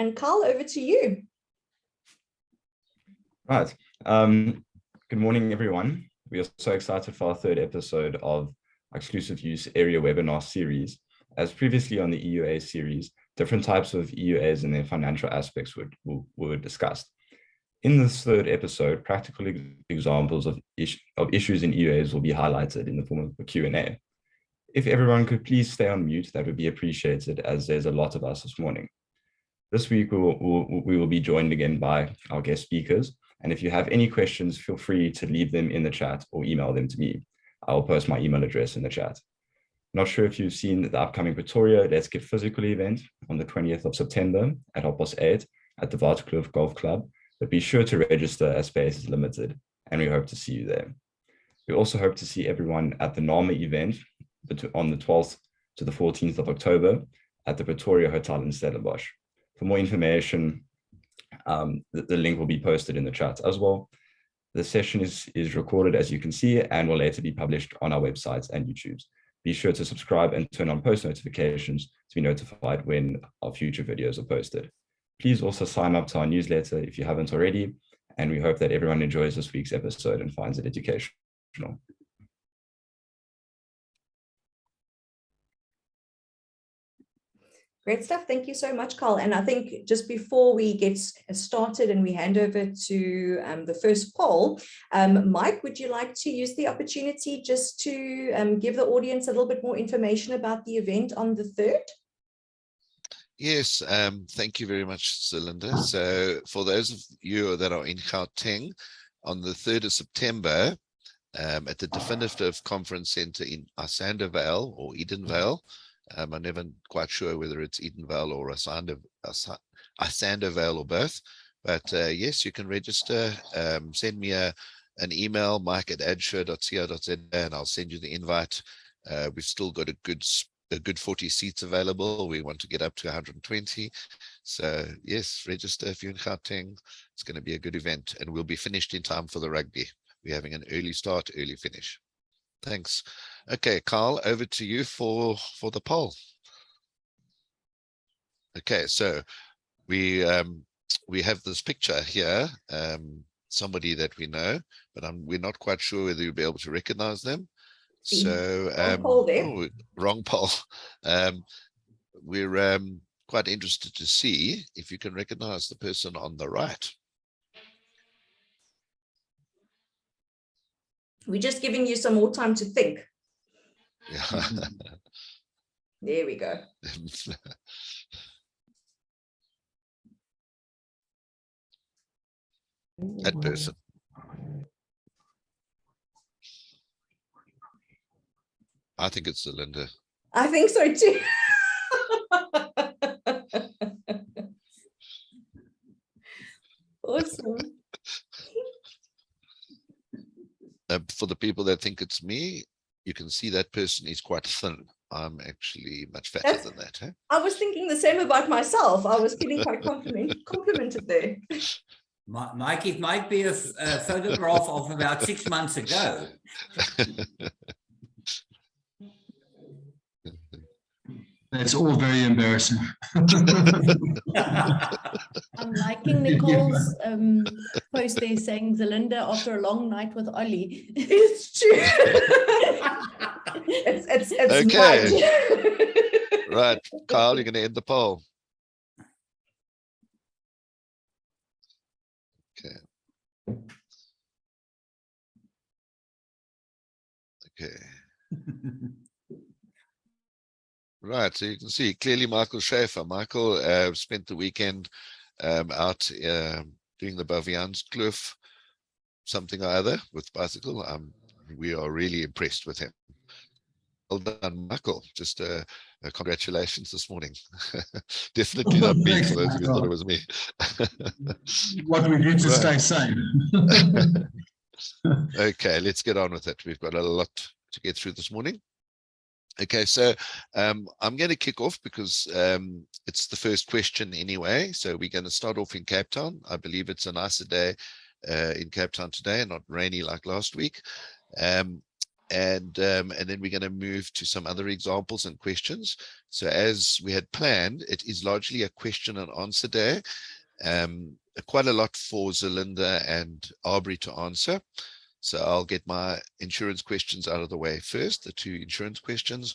And Carl, over to you. Right. Good morning, everyone. We are so excited for our third episode of our exclusive use area webinar series. As previously on the EUA series, different types of EUAs and their financial aspects were discussed. In this third episode, practical examples of issues in EUAs will be highlighted in the form of a Q&A. If everyone could please stay on mute, that would be appreciated, as there's a lot of us this morning. This week, we will be joined again by our guest speakers. And if you have any questions, feel free to leave them in the chat or email them to me. I'll post my email address in the chat. Not sure if you've seen the upcoming Pretoria Let's Get Physical event on the 20th of September at 8:30 at the Waterkloof Golf Club, but be sure to register as space is limited, and we hope to see you there. We also hope to see everyone at the NAMA event on the 12th to the 14th of October at the Pretoria Hotel in Stellenbosch. For more information, the link will be posted in the chat as well. The session is recorded, as you can see, and will later be published on our websites and YouTubes. Be sure to subscribe and turn on post notifications to be notified when our future videos are posted. Please also sign up to our newsletter if you haven't already, and we hope that everyone enjoys this week's episode and finds it educational. Great stuff. Thank you so much, Carl. And I think just before we get started and we hand over to the first poll, Mike, would you like to use the opportunity just to give the audience a little bit more information about the event on the 3rd? Yes, thank you very much, Zerlinda. So for those of you that are in Gauteng, on the 3rd of September, at the Definitive Conference Centre in Isandavale or Edenvale, I'm never quite sure whether it's Edenvale or Isandavale or both, but yes, you can register. Send me an email, mike@addsure.co.za, and I'll send you the invite. We've still got a good 40 seats available. We want to get up to 120. So yes, register if you're in Gauteng. It's going to be a good event, and we'll be finished in time for the rugby. We're having an early start, early finish. Thanks. Okay, Carl, over to you for the poll. Okay, so we have this picture here, somebody that we know, but we're not quite sure whether you'll be able to recognize them. So wrong poll there. Oh, wrong poll. We're quite interested to see if you can recognize the person on the right. We're just giving you some more time to think. Yeah. There we go. That person. I think it's Zerlinda. I think so too. Awesome. For the people that think it's me, you can see that person is quite thin. I'm actually much fatter than that. Huh? I was thinking the same about myself. I was feeling quite complimented there. Mike, it might be a photograph of about 6 months ago. That's all very embarrassing. I'm liking Nicole's post there saying Zerlinda after a long night with Ollie. It's true. it's okay. Right, Carl, you're going to end the poll. Okay. Okay. Right, so you can see clearly Michael Schaefer. Michael spent the weekend out doing the Baviaanskloof, something or other with bicycle. We are really impressed with him. Well done, Michael. Just congratulations this morning. Definitely not me, for those of you who thought it was me. What we do to stay sane. Okay, let's get on with it. We've got a lot to get through this morning. Okay, so I'm going to kick off because it's the first question anyway. So we're going to start off in Cape Town. I believe it's a nicer day in Cape Town today, not rainy like last week. and then we're going to move to some other examples and questions. So as we had planned, it is largely a question and answer day. Quite a lot for Zerlinda and Abrie to answer. So I'll get my insurance questions out of the way first, the 2 insurance questions,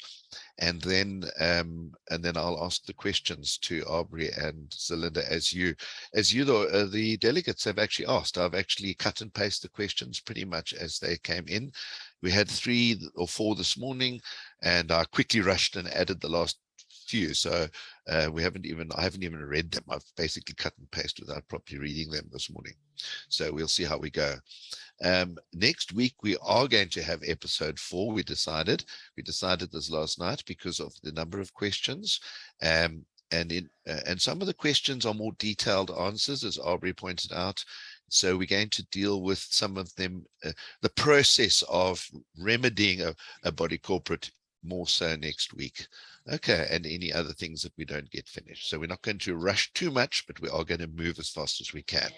and then I'll ask the questions to Abrie and Zerlinda as the delegates have actually asked. I've actually cut and paste the questions pretty much as they came in. We had 3 or 4 this morning, and I quickly rushed and added the last few. So I haven't even read them. I've basically cut and paste without properly reading them this morning. So we'll see how we go. Next week we are going to have episode 4. We decided this last night because of the number of questions, and some of the questions are more detailed answers, as Abrie pointed out. So we're going to deal with some of them, the process of remedying a body corporate more so next week. Okay, and any other things that we don't get finished. So we're not going to rush too much, but we are going to move as fast as we can.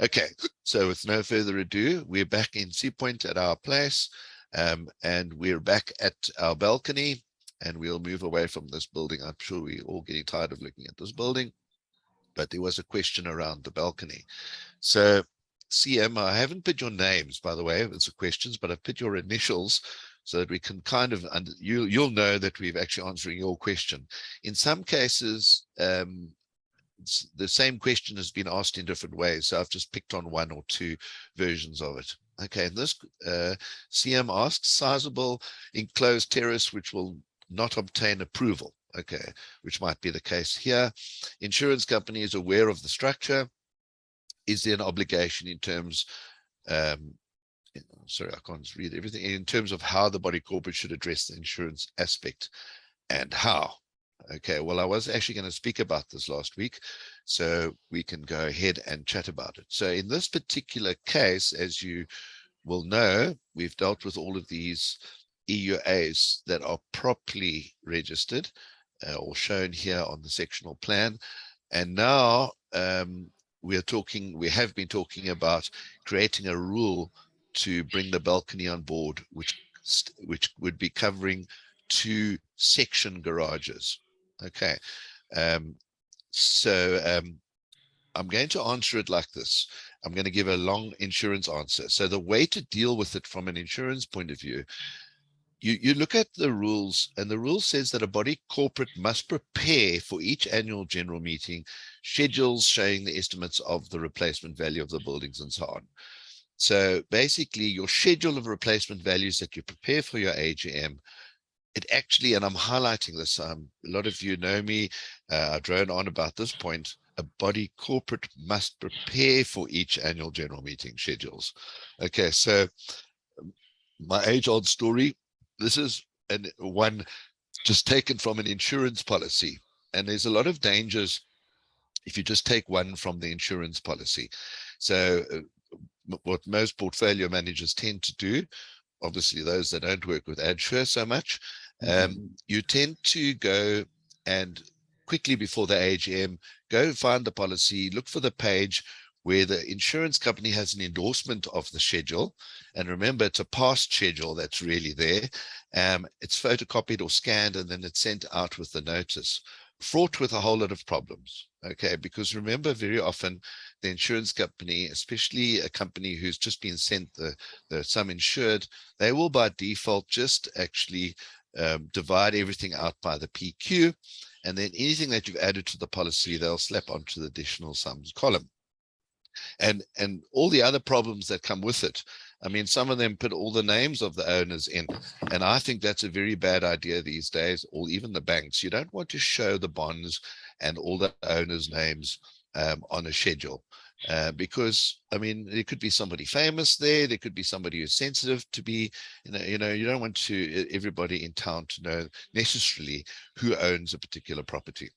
Okay, so with no further ado, we're back in Sea Point at our place, and we're back at our balcony, and we'll move away from this building. I'm sure we're all getting tired of looking at this building, but there was a question around the balcony. So CM, I haven't put your names, by the way, it's the questions, but I've put your initials so that we can kind of, you'll know that we've actually answering your question. In some cases, the same question has been asked in different ways. So I've just picked on 1 or 2 versions of it. Okay, and this CM asks, sizable enclosed terrace which will not obtain approval. Okay, which might be the case here. Insurance company is aware of the structure. Is there an obligation in terms, sorry, I can't read everything, in terms of how the body corporate should address the insurance aspect and how? Okay, well, I was actually going to speak about this last week, so we can go ahead and chat about it. So in this particular case, as you will know, we've dealt with all of these EUAs that are properly registered or shown here on the sectional plan. And now we have been talking about creating a rule to bring the balcony on board, which would be covering 2 section garages. Okay, so I'm going to answer it like this. I'm going to give a long insurance answer. So the way to deal with it from an insurance point of view, you look at the rules, and the rule says that a body corporate must prepare for each annual general meeting schedules showing the estimates of the replacement value of the buildings and so on. So basically your schedule of replacement values that you prepare for your AGM, it actually, and I'm highlighting this, a lot of you know me, I drone on about this point, a body corporate must prepare for each annual general meeting schedules. Okay, so my age-old story, this is one just taken from an insurance policy, and there's a lot of dangers if you just take one from the insurance policy. So what most portfolio managers tend to do, obviously those that don't work with Addsure so much, you tend to go and quickly before the AGM, go find the policy, look for the page where the insurance company has an endorsement of the schedule. And remember, it's a past schedule that's really there. It's photocopied or scanned, and then it's sent out with the notice, fraught with a whole lot of problems. Okay, because remember, very often the insurance company, especially a company who's just been sent the sum insured, they will by default just actually divide everything out by the PQ, and then anything that you've added to the policy, they'll slap onto the additional sums column. And all the other problems that come with it. I mean, some of them put all the names of the owners in, and I think that's a very bad idea these days, or even the banks. You don't want to show the bonds and all the owners' names on a schedule, because, I mean, there could be somebody famous there. There could be somebody who's sensitive to be, you don't want everybody in town to know necessarily who owns a particular property.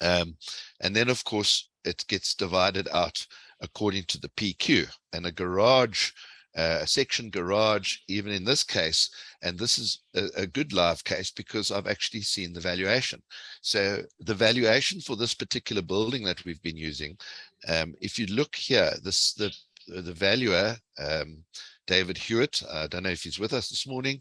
And then, of course, it gets divided out according to the PQ, and a garage, a section garage, even in this case, and this is a good live case because I've actually seen the valuation. So the valuation for this particular building that we've been using, if you look here, the valuer, David Hewitt. I don't know if he's with us this morning.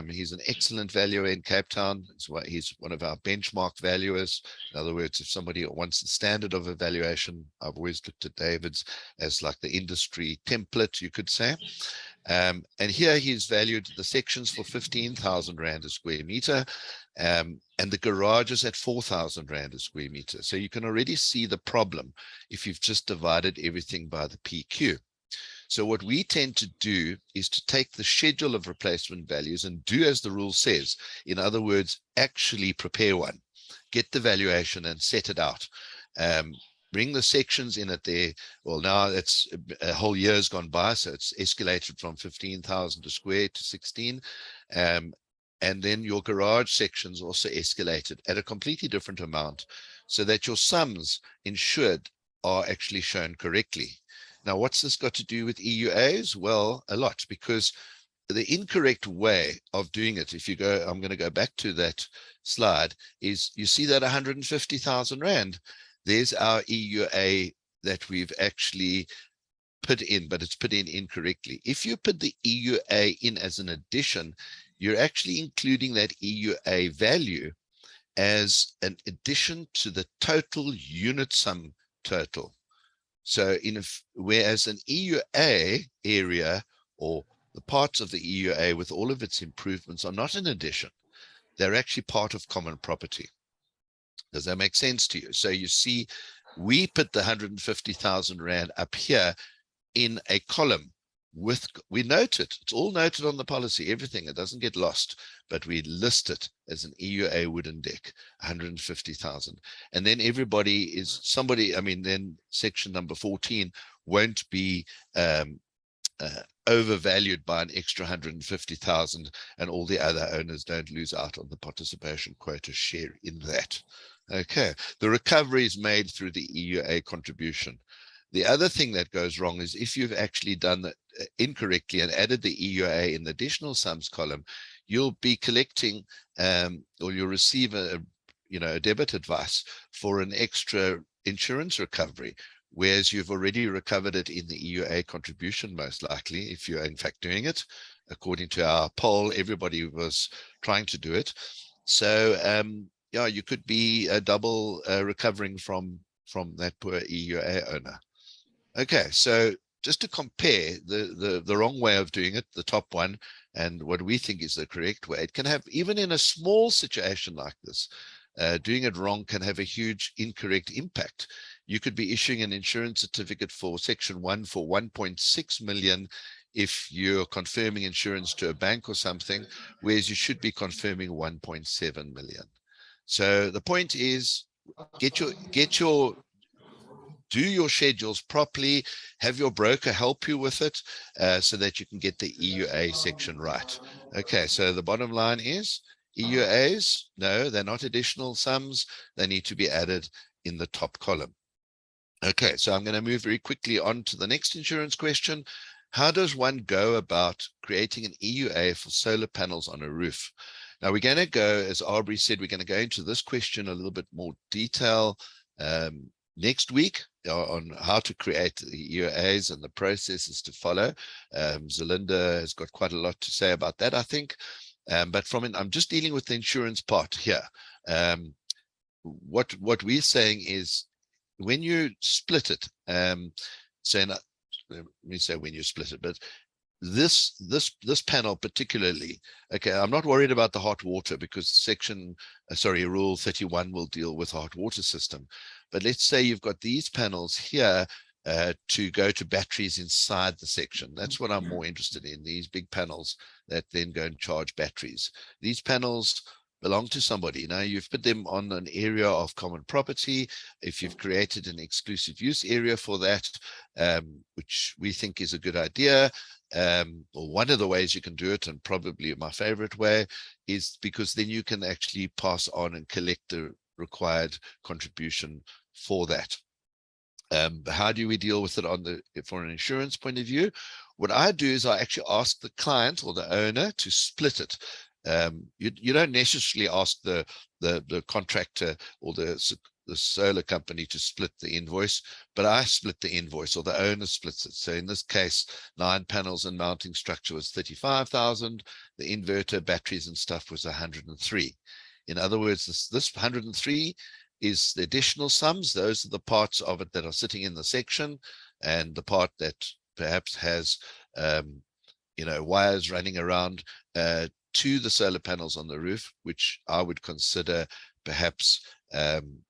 He's an excellent valuer in Cape Town. He's one of our benchmark valuers. In other words, if somebody wants the standard of evaluation, I've always looked at David's as like the industry template, you could say. And here he's valued the sections for 15,000 Rand a square meter, and the garages at 4,000 Rand a square meter. So you can already see the problem if you've just divided everything by the PQ. So what we tend to do is to take the schedule of replacement values and do as the rule says. In other words, actually prepare one, get the valuation and set it out. Bring the sections in at there. Well, now it's a whole year's gone by, so it's escalated from 15,000 a square to 16. And then your garage sections also escalated at a completely different amount so that your sums insured are actually shown correctly. Now, what's this got to do with EUAs? Well, a lot, because the incorrect way of doing it, if you go, I'm going to go back to that slide, is you see that 150,000 Rand. There's our EUA that we've actually put in, but it's put in incorrectly. If you put the EUA in as an addition, you're actually including that EUA value as an addition to the total unit sum total. So whereas an EUA area or the parts of the EUA with all of its improvements are not an addition, they're actually part of common property. Does that make sense to you? So you see, we put the 150,000 Rand up here in a column we note it. It's all noted on the policy, everything. It doesn't get lost, but we list it as an EUA wooden deck, 150,000. And then then section number 14 won't be overvalued by an extra 150,000, and all the other owners don't lose out on the participation quota share in that. Okay, the recovery is made through the EUA contribution. The other thing that goes wrong is if you've actually done that incorrectly and added the EUA in the additional sums column, you'll be collecting or you'll receive a debit advice for an extra insurance recovery, whereas you've already recovered it in the EUA contribution, most likely, if you're in fact doing it. According to our poll, everybody was trying to do it. So yeah, you could be double recovering from that poor EUA owner. Okay, so just to compare the wrong way of doing it, the top one, and what we think is the correct way, it can have, even in a small situation like this, doing it wrong can have a huge incorrect impact. You could be issuing an insurance certificate for section 1 for 1.6 million if you're confirming insurance to a bank or something, whereas you should be confirming 1.7 million. So the point is, do your schedules properly, have your broker help you with it so that you can get the EUA section right. Okay, so the bottom line is EUAs, no, they're not additional sums. They need to be added in the top column. Okay, so I'm going to move very quickly on to the next insurance question. How does one go about creating an EUA for solar panels on a roof? Now we're going to go, as Abrie said, we're going to go into this question a little bit more detail next week on how to create the EUAs and the processes to follow. Zerlinda has got quite a lot to say about that, I think. But I'm just dealing with the insurance part here. What we're saying is, when you split it, let me say when you split it, but this panel particularly, okay, I'm not worried about the hot water because rule 31 will deal with hot water system. But let's say you've got these panels here to go to batteries inside the section. That's what I'm more interested in, these big panels that then go and charge batteries. These panels belong to somebody. Now you've put them on an area of common property. If you've created an exclusive use area for that, which we think is a good idea, or one of the ways you can do it, and probably my favorite way, is because then you can actually pass on and collect the required contribution for that. How do we deal with it for an insurance point of view? What I do is I actually ask the client or the owner to split it. you don't necessarily ask the contractor or the solar company to split the invoice, but I split the invoice, or the owner splits it. So in this case, 9 panels and mounting structure was 35,000. The inverter, batteries and stuff was 103. In other words, this 103 is the additional sums. Those are the parts of it that are sitting in the section, and the part that perhaps has wires running around to the solar panels on the roof, which I would consider perhaps an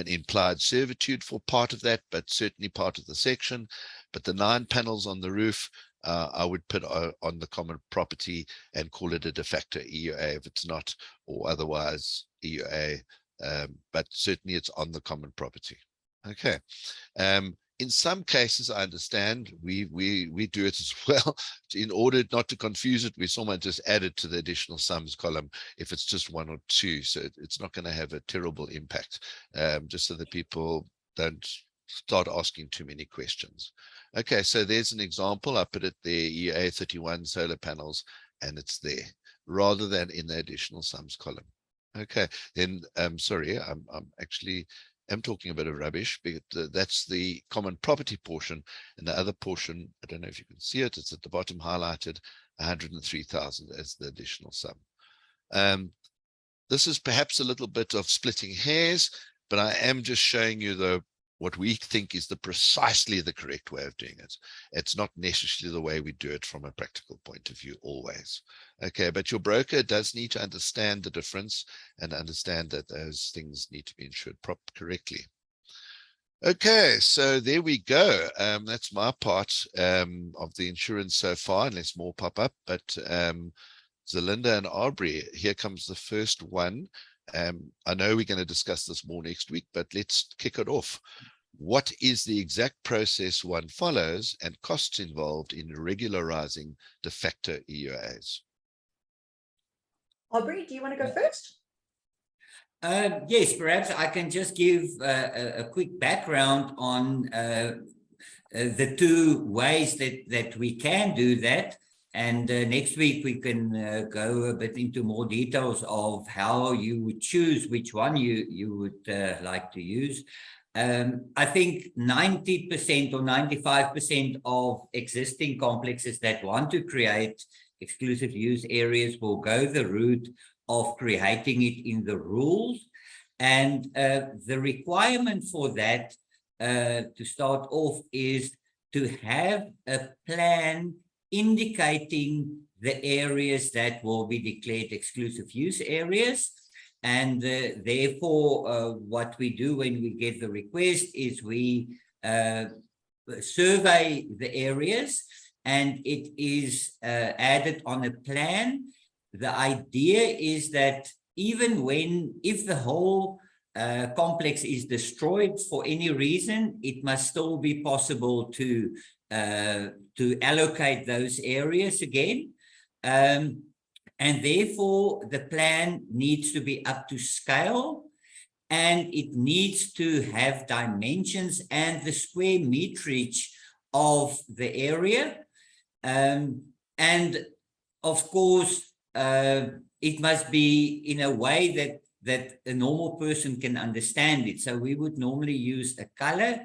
implied servitude for part of that, but certainly part of the section. But the 9 panels on the roof, I would put on the common property and call it a de facto EUA if it's not, or otherwise EUA, but certainly it's on the common property. Okay. In some cases, I understand we do it as well. In order not to confuse it, we somewhat just add it to the additional sums column if it's just 1 or 2. So it's not going to have a terrible impact, just so that people don't start asking too many questions. Okay, so there's an example. I put it there, EUA 31 solar panels, and it's there, rather than in the additional sums column. Okay, then sorry, I'm talking a bit of rubbish, but that's the common property portion, and the other portion, I don't know if you can see it, it's at the bottom highlighted, 103,000 as the additional sum. This is perhaps a little bit of splitting hairs, but I am just showing you what we think is precisely the correct way of doing it. It's not necessarily the way we do it from a practical point of view always. Okay, but your broker does need to understand the difference and understand that those things need to be insured correctly. Okay, so there we go. That's my part of the insurance so far, unless more pop up. But Zerlinda and Abrie, here comes the first one. I know we're going to discuss this more next week, but let's kick it off. What is the exact process one follows and costs involved in regularizing de facto EUAs? Abrie, do you want to go first? Yes, perhaps I can just give a quick background on the 2 ways that we can do that. And next week we can go a bit into more details of how you would choose which one you would like to use. I think 90% or 95% of existing complexes that want to create exclusive use areas will go the route of creating it in the rules. And the requirement for that to start off is to have a plan indicating the areas that will be declared exclusive use areas. And therefore, what we do when we get the request is we survey the areas, and it is added on a plan. The idea is that even if the whole complex is destroyed for any reason, it must still be possible to allocate those areas again. And therefore, the plan needs to be up to scale, and it needs to have dimensions and the square meterage of the area. And of course, it must be in a way that a normal person can understand it. So we would normally use a color.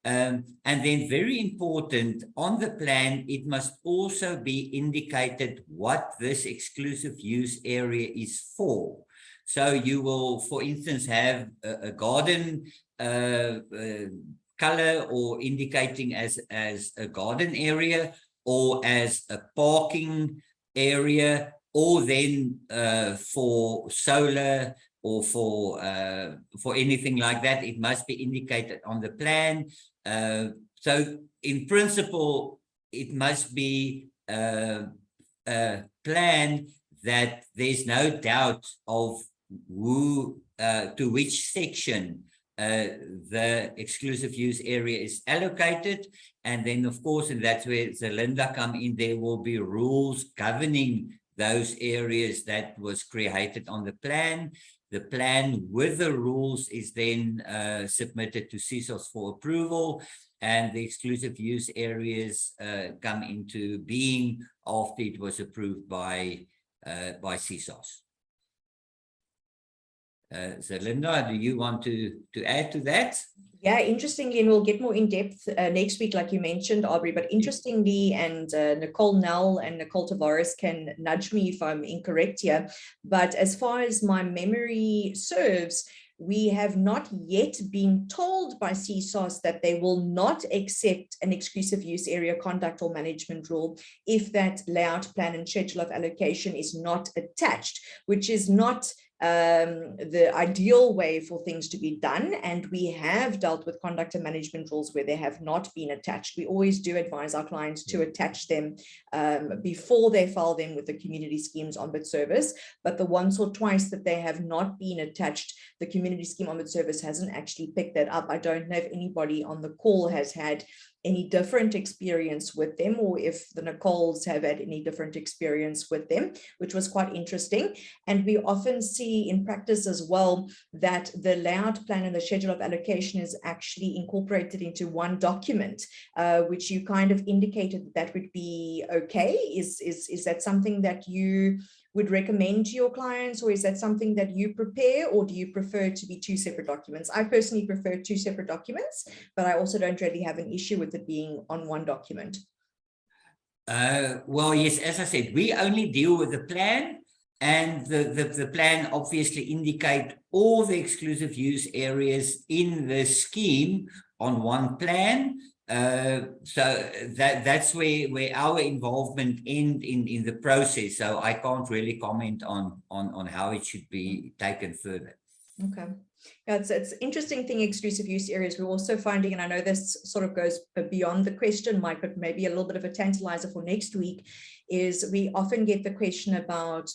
And then very important, on the plan, it must also be indicated what this exclusive use area is for. So you will, for instance, have a garden color or indicating as a garden area or as a parking area, or then for solar or for anything like that, it must be indicated on the plan. So in principle, it must be a plan that there's no doubt of to which section the exclusive use area is allocated. And then, of course, and that's where Zerlinda come in, there will be rules governing those areas that was created on the plan. The plan with the rules is then submitted to CISOS for approval, and the exclusive use areas come into being after it was approved by by CSOS. Zerlinda, do you want to add to that? Yeah, interestingly, and we'll get more in depth next week, like you mentioned, Abrie, but interestingly, and Nicole Nell and Nicole Tavares can nudge me if I'm incorrect here, but as far as my memory serves, we have not yet been told by CSOS that they will not accept an exclusive use area conduct or management rule if that layout plan and schedule of allocation is not attached, which is not the ideal way for things to be done. And we have dealt with conduct and management rules where they have not been attached. We always do advise our clients to attach them before they file them with the Community Schemes Ombud Service. But the once or twice that they have not been attached, the Community Scheme Ombud Service hasn't actually picked that up. I don't know if anybody on the call has had any different experience with them, or if the Nicoles have had any different experience with them, which was quite interesting. And we often see in practice as well that the layout plan and the schedule of allocation is actually incorporated into one document, which you kind of indicated that would be okay. Is that something that you would recommend to your clients, or is that something that you prepare, or do you prefer it to be two separate documents? I personally prefer two separate documents, but I also don't really have an issue with it being on one document. Well, yes, as I said, we only deal with the plan, and the plan obviously indicate all the exclusive use areas in the scheme on one plan. So that's where our involvement in the process. So I can't really comment on how it should be taken further. Okay. Yeah, it's an interesting thing, exclusive use areas. We're also finding, and I know this sort of goes beyond the question, Mike, but maybe a little bit of a tantalizer for next week, is we often get the question about,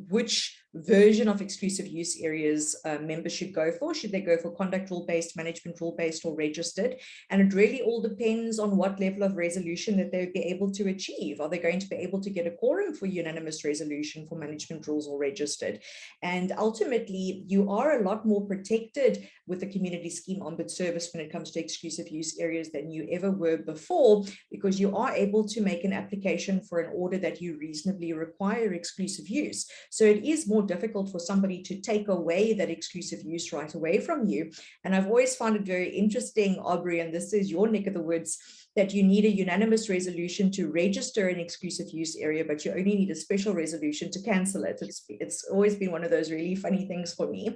which version of exclusive use areas members should go for. Should they go for conduct rule-based, management rule-based, or registered? And it really all depends on what level of resolution that they'll be able to achieve. Are they going to be able to get a quorum for unanimous resolution for management rules or registered? And ultimately, you are a lot more protected with the Community Scheme Ombud Service when it comes to exclusive use areas than you ever were before, because you are able to make an application for an order that you reasonably require exclusive use. So it is more difficult for somebody to take away that exclusive use right away from you. And I've always found it very interesting, Abrie, and this is your neck of the woods, that you need a unanimous resolution to register an exclusive use area, but you only need a special resolution to cancel it. It's always been one of those really funny things for me.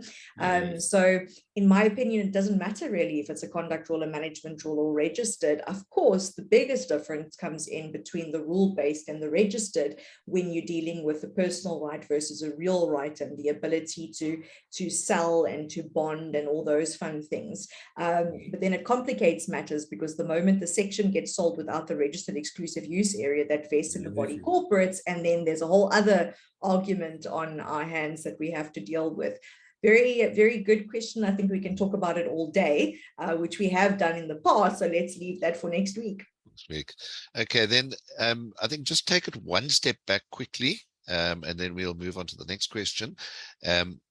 So in my opinion, it doesn't matter really if it's a conduct rule, a management rule, or registered. Of course, the biggest difference comes in between the rule-based and the registered when you're dealing with a personal right versus a real right, and the ability to sell and to bond and all those fun things. But then it complicates matters, because the moment the section gets sold without the registered exclusive use area, that vests in the body corporates, and then there's a whole other argument on our hands that we have to deal with. Very, very good question. I think we can talk about it all day, which we have done in the past. So let's leave that for next week. Okay, then I think just take it one step back quickly, and then we'll move on to the next question.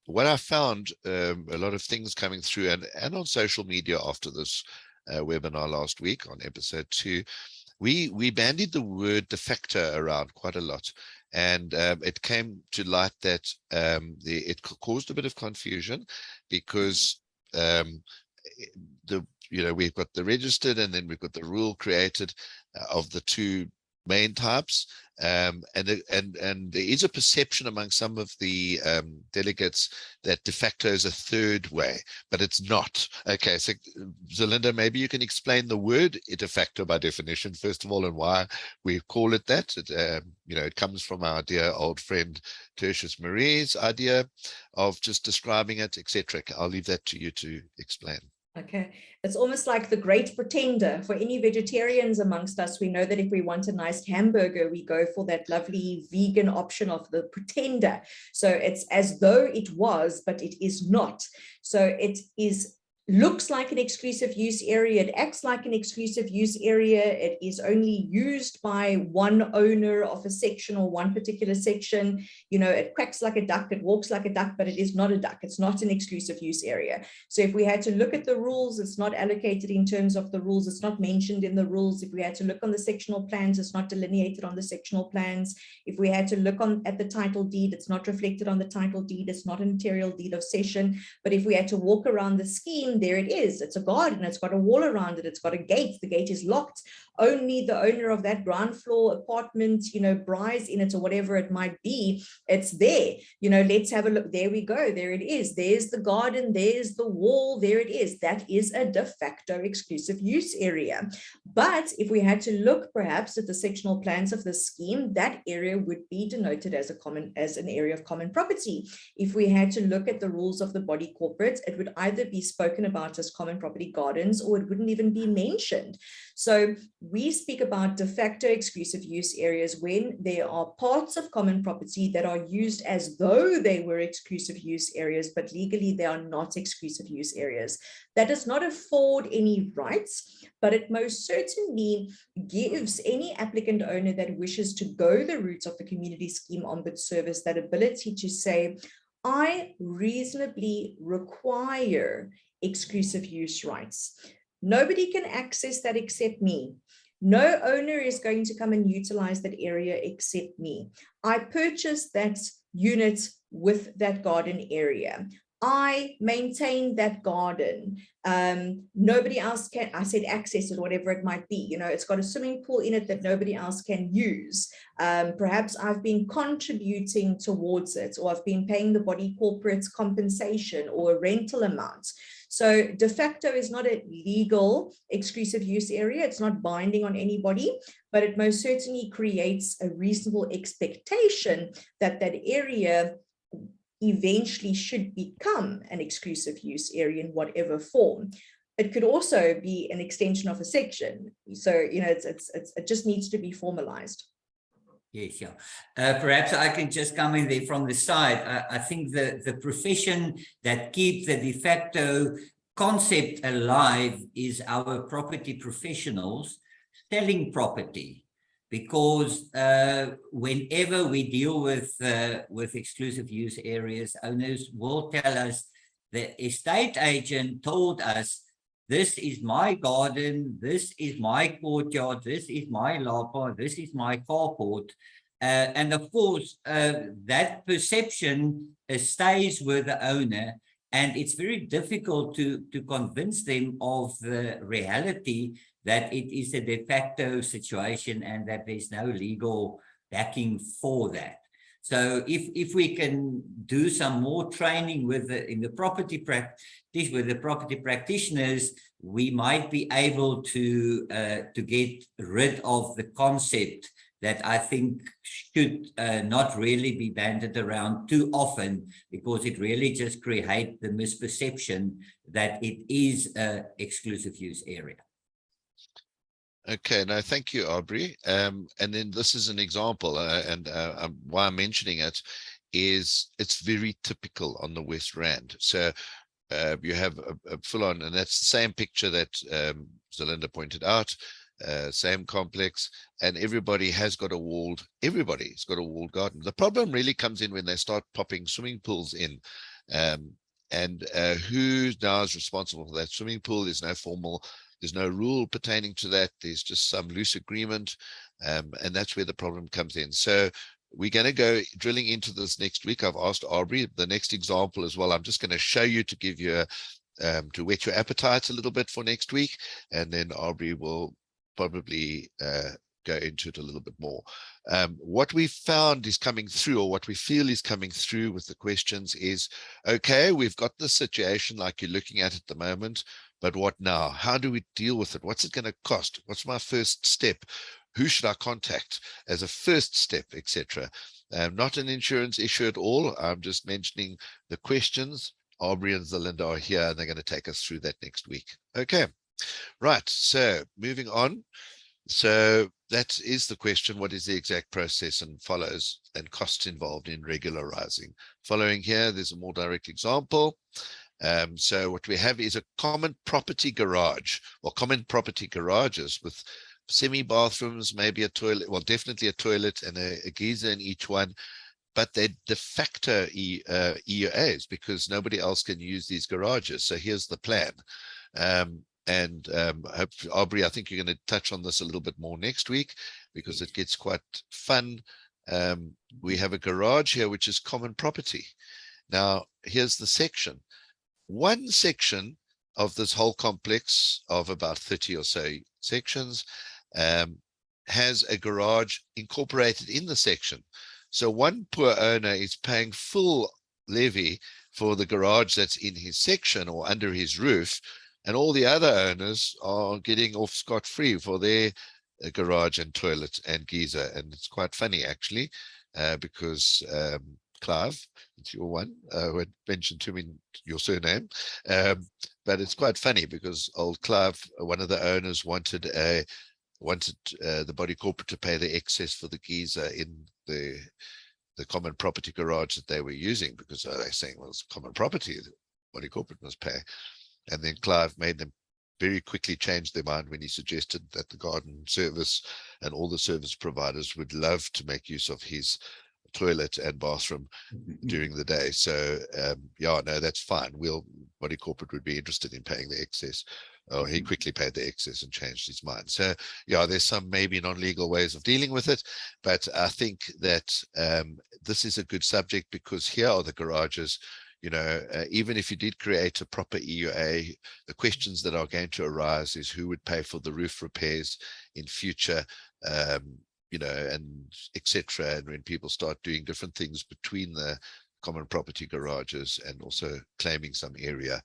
What I found, a lot of things coming through and on social media after this webinar last week on episode 2, we bandied the word de facto around quite a lot, and it came to light that it caused a bit of confusion, because we've got the registered, and then we've got the rule created of the two main types, and there is a perception among some of the delegates that de facto is a third way, but it's not. Okay, so Zerlinda, maybe you can explain the word de facto by definition, first of all, and why we call it that. It comes from our dear old friend Tertius Marie's idea of just describing it, etc. I'll leave that to you to explain. Okay, it's almost like the great pretender. For any vegetarians amongst us, we know that if we want a nice hamburger, we go for that lovely vegan option of the pretender. So it's as though it was, but it is not. So it is looks like an exclusive use area, it acts like an exclusive use area, it is only used by one owner of a section or one particular section, you know, it quacks like a duck, it walks like a duck, but it is not a duck, it's not an exclusive use area. So if we had to look at the rules, it's not allocated in terms of the rules, it's not mentioned in the rules. If we had to look on the sectional plans, it's not delineated on the sectional plans. If we had to look at the title deed, it's not reflected on the title deed, it's not a notarial deed of cession. But if we had to walk around the scheme, there it is. It's a garden. It's got a wall around it. It's got a gate. The gate is locked. Only the owner of that ground floor apartment, you know, buys in it or whatever it might be. It's there. You know, let's have a look. There we go. There it is. There's the garden. There's the wall. There it is. That is a de facto exclusive use area. But if we had to look perhaps at the sectional plans of the scheme, that area would be denoted as an area of common property. If we had to look at the rules of the body corporate, it would either be spoken about as common property gardens, or it wouldn't even be mentioned. So we speak about de facto exclusive use areas when there are parts of common property that are used as though they were exclusive use areas, but legally they are not exclusive use areas. That does not afford any rights, but it most certainly gives any applicant owner that wishes to go the route of the community scheme ombud service that ability to say, I reasonably require exclusive use rights. Nobody can access that except me. No owner is going to come and utilize that area except me. I purchased that unit with that garden area. I maintain that garden. Nobody else can, I said access it, whatever it might be. You know, it's got a swimming pool in it that nobody else can use. Perhaps I've been contributing towards it, or I've been paying the body corporate's compensation or a rental amount. So de facto is not a legal exclusive use area. It's not binding on anybody, but it most certainly creates a reasonable expectation that that area eventually should become an exclusive use area in whatever form. It could also be an extension of a section. So, you know, it just needs to be formalized. Yes, yeah. Perhaps I can just come in there from the side. I think the profession that keeps the de facto concept alive is our property professionals selling property. Because whenever we deal with exclusive use areas, owners will tell us the estate agent told us, this is my garden, this is my courtyard, this is my lapa, this is my carport. And of course, that perception stays with the owner, and it's very difficult to convince them of the reality that it is a de facto situation and that there's no legal backing for that. So if we can do some more training with in the property practice with the property practitioners, we might be able to get rid of the concept that I think should not really be bandied around too often, because it really just creates the misperception that it is an exclusive use area. Okay, no, thank you, Abrie. And then this is an example, and why I'm mentioning it is it's very typical on the West Rand. So you have a full-on, and that's the same picture that Zerlinda pointed out, same complex, and everybody has got a walled, everybody's got a walled garden. The problem really comes in when they start popping swimming pools in. And who now is responsible for that swimming pool? There's no formal, there's no rule pertaining to that. There's just some loose agreement, and that's where the problem comes in. So we're going to go drilling into this next week. I've asked Abrie the next example as well. I'm just going to show you to give you to whet your appetite a little bit for next week, and then Abrie will probably go into it a little bit more. What we found is coming through, or what we feel is coming through with the questions is, okay, we've got the situation like you're looking at the moment, but what now? How do we deal with it? What's it going to cost? What's my first step? Who should I contact as a first step, etc.? Not an insurance issue at all. I'm just mentioning the questions. Abrie and Zerlinda are here, and they're going to take us through that next week. Okay, right. So moving on. So that is the question. What is the exact process and follows and costs involved in regularizing? Following here, there's a more direct example. So what we have is a common property garage, or common property garages with semi-bathrooms, maybe a toilet, well, definitely a toilet and a geyser in each one, but they're de facto EUAs because nobody else can use these garages. So here's the plan. Abrie, I think you're going to touch on this a little bit more next week because it gets quite fun. We have a garage here, which is common property. Now, here's the section. One section of this whole complex of about 30 or so sections has a garage incorporated in the section. So one poor owner is paying full levy for the garage that's in his section or under his roof, and all the other owners are getting off scot-free for their garage and toilet and geyser. And it's quite funny, actually, because Clive, it's your one, who had mentioned to me your surname, but it's quite funny because old Clive, one of the owners, wanted the body corporate to pay the excess for the geyser in the common property garage that they were using, because they're saying, well, it's common property, the body corporate must pay. And then Clive made them very quickly change their mind when he suggested that the garden service and all the service providers would love to make use of his toilet and bathroom during the day. So yeah, no, that's fine. Body corporate would be interested in paying the excess. Oh, he quickly paid the excess and changed his mind. So yeah, there's some maybe non-legal ways of dealing with it, but I think that this is a good subject because here are the garages. You know, even if you did create a proper EUA, the questions that are going to arise is who would pay for the roof repairs in future, you know, and etc. And when people start doing different things between the common property garages and also claiming some area.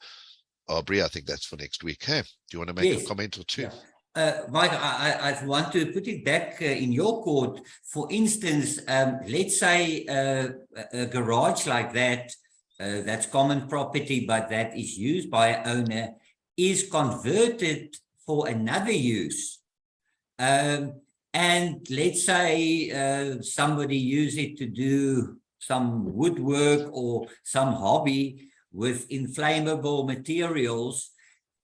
Abrie, I think that's for next week. Hey, do you want to make a comment or two? Yeah. Mike, I want to put it back in your court. For instance, let's say a garage like that, that's common property, but that is used by an owner, is converted for another use. And let's say somebody use it to do some woodwork or some hobby with inflammable materials,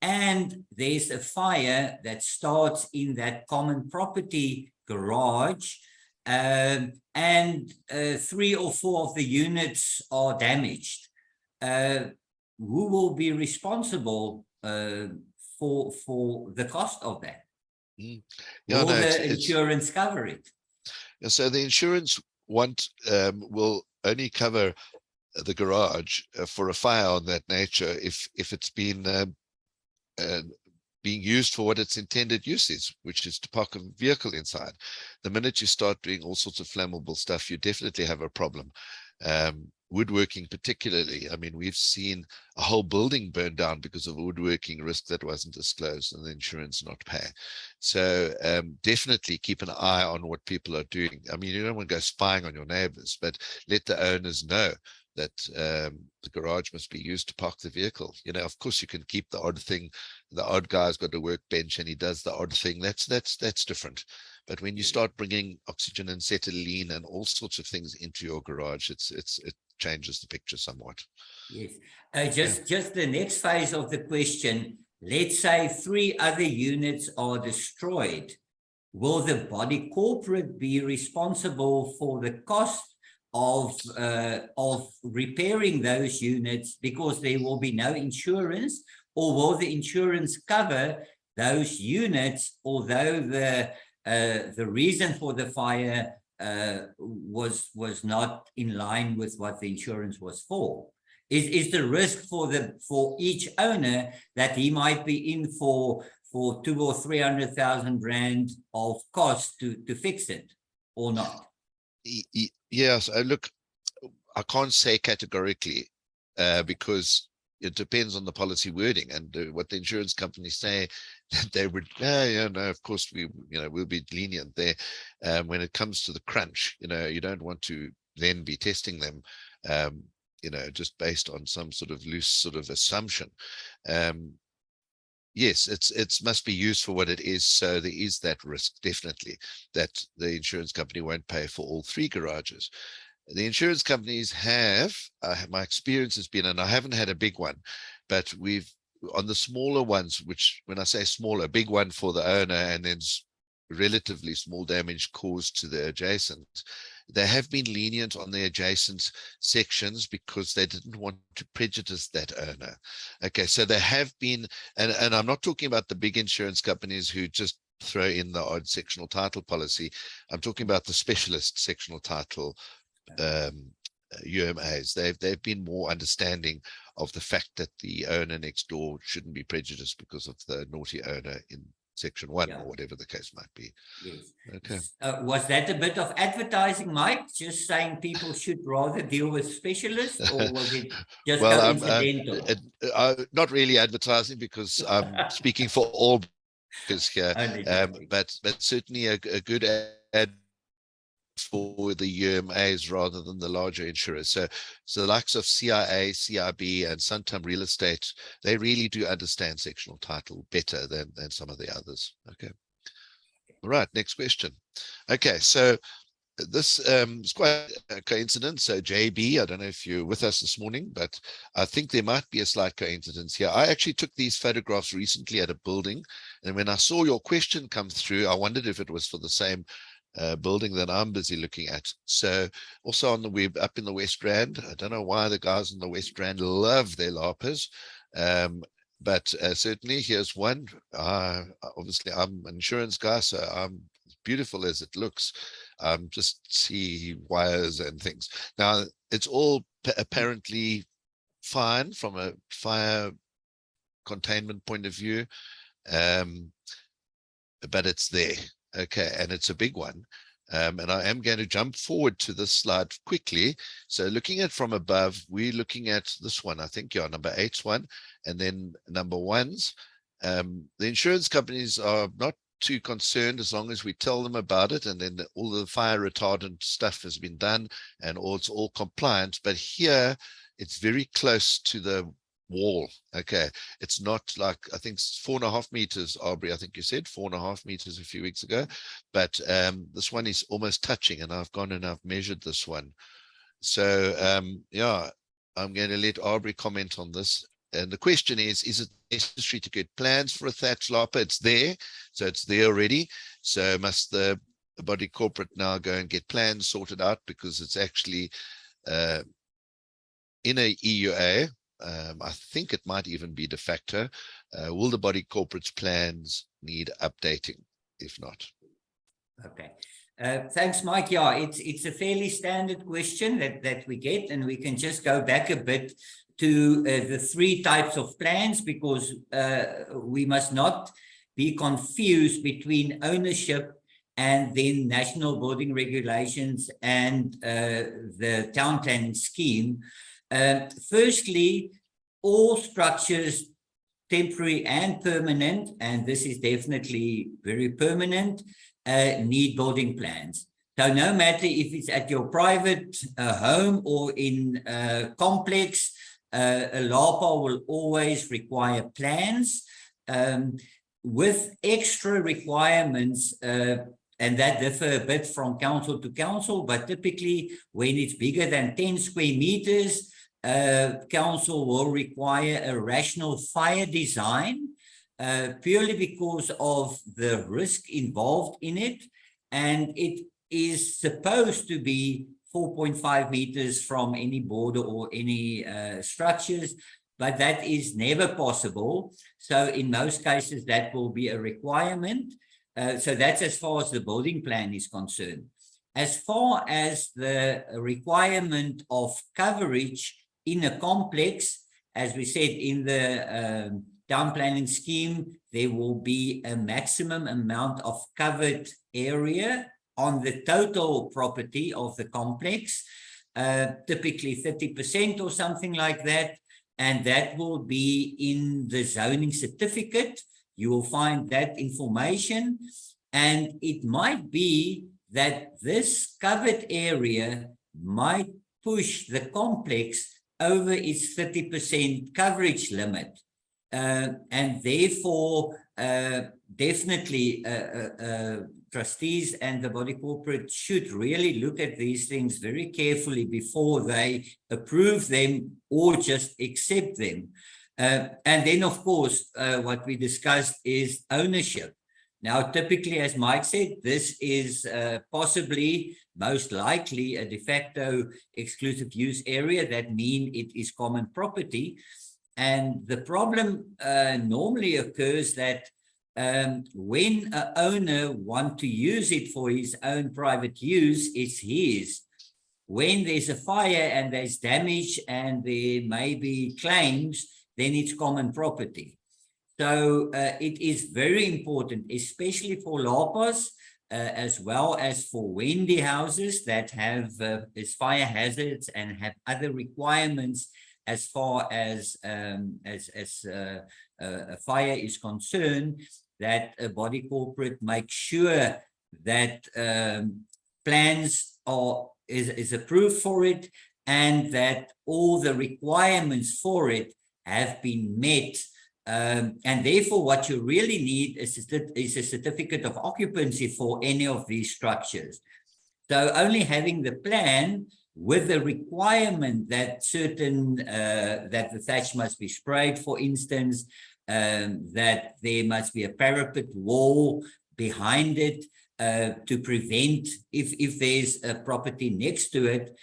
and there's a fire that starts in that common property garage, and 3 or 4 of the units are damaged. Who will be responsible for the cost of that? Yeah, will the insurance cover it? So the insurance will only cover the garage for a fire on that nature if it's been being used for what its intended use is, which is to park a vehicle inside. The minute you start doing all sorts of flammable stuff, you definitely have a problem. Woodworking particularly, I mean, we've seen a whole building burn down because of a woodworking risk that wasn't disclosed and the insurance not pay. So definitely keep an eye on what people are doing. I mean, you don't want to go spying on your neighbors, but let the owners know that the garage must be used to park the vehicle. You know, of course you can keep the odd thing. The odd guy's got a workbench and he does the odd thing. That's different. But when you start bringing oxygen and acetylene and all sorts of things into your garage, it changes the picture somewhat. Yes. Just the next phase of the question. Let's say 3 other units are destroyed. Will the body corporate be responsible for the cost of repairing those units because there will be no insurance, or will the insurance cover those units, although the reason for the fire was not in line with what the insurance was for? Is the risk for each owner that he might be in for 200,000 or 300,000 rand of cost to fix it or not? Yes, look, I can't say categorically because it depends on the policy wording and what the insurance companies say. They would, yeah, no, of course we'll be lenient there. When it comes to the crunch, you don't want to then be testing them, just based on some sort of loose sort of assumption. Yes, it must be used for what it is. So there is that risk, definitely, that the insurance company won't pay for all 3 garages. The insurance companies have, my experience has been, and I haven't had a big one, but on the smaller ones, which when I say smaller, a big one for the owner and then relatively small damage caused to the adjacent, they have been lenient on the adjacent sections because they didn't want to prejudice that owner. Okay, so there have been, and I'm not talking about the big insurance companies who just throw in the odd sectional title policy. I'm talking about the specialist sectional title UMAs. They've been more understanding of the fact that the owner next door shouldn't be prejudiced because of the naughty owner in Section 1 or whatever the case might be. Yes. Okay. Was that a bit of advertising, Mike? Just saying people should rather deal with specialists, or was it just coincidental? Not really advertising, because I'm speaking for all brokers here, but certainly a good ad for the UMAs rather than the larger insurers. So the likes of CIA, CIB, and Santam Real Estate, they really do understand sectional title better than some of the others. Okay. All right, next question. Okay, so this is quite a coincidence. So JB, I don't know if you're with us this morning, but I think there might be a slight coincidence here. I actually took these photographs recently at a building, and when I saw your question come through, I wondered if it was for the same building that I'm busy looking at. So also on the web up in the West Rand, I don't know why the guys in the West Rand love their LARPers, but certainly here's one. Obviously I'm an insurance guy, so I'm as beautiful as it looks. Just see wires and things. Now it's all apparently fine from a fire containment point of view, but it's there. Okay, and it's a big one. And I am going to jump forward to this slide quickly. So looking at from above, we're looking at this one, I think, yeah, number 8's one, and then number 1's. The insurance companies are not too concerned as long as we tell them about it, and then all the fire retardant stuff has been done and it's all compliant. But here, it's very close to the wall. Okay, it's not like, I think 4.5 meters, Abrie, I think you said 4.5 meters a few weeks ago, but this one is almost touching, and I've gone and I've measured this one. So yeah, I'm going to let Abrie comment on this. And the question is it necessary to get plans for a thatch LARPer? It's there, so it's there already. So must the body corporate now go and get plans sorted out, because it's actually in a EUA. I think it might even be de facto. Will the body corporate's plans need updating? If not. Okay. Thanks, Mike. Yeah, it's a fairly standard question that we get, and we can just go back a bit to the 3 types of plans, because we must not be confused between ownership and then national building regulations and the town planning scheme. Firstly, all structures, temporary and permanent, and this is definitely very permanent, need building plans. So no matter if it's at your private home or in a complex, a LARPer will always require plans with extra requirements, and that differ a bit from council to council, but typically when it's bigger than 10 square meters, council will require a rational fire design, purely because of the risk involved in it, and it is supposed to be 4.5 meters from any border or any structures, but that is never possible. So in most cases, that will be a requirement. So that's as far as the building plan is concerned. As far as the requirement of coverage in a complex, as we said in the town planning scheme, there will be a maximum amount of covered area on the total property of the complex, typically 30% or something like that, and that will be in the zoning certificate. You will find that information, and it might be that this covered area might push the complex over its 30% coverage limit, and therefore definitely trustees and the body corporate should really look at these things very carefully before they approve them or just accept them. And then, of course, what we discussed is ownership. Now, typically, as Mike said, this is possibly, most likely, a de facto exclusive use area. That means it is common property. And the problem normally occurs that when an owner wants to use it for his own private use, it's his. When there's a fire and there's damage and there may be claims, then it's common property. So it is very important, especially for lapas, as well as for windy houses that have fire hazards and have other requirements as far as a fire is concerned, that a body corporate makes sure that plans is approved for it, and that all the requirements for it have been met. And therefore, what you really need is a certificate of occupancy for any of these structures. So only having the plan with the requirement that that the thatch must be sprayed, for instance, that there must be a parapet wall behind it to prevent, if there's a property next to it,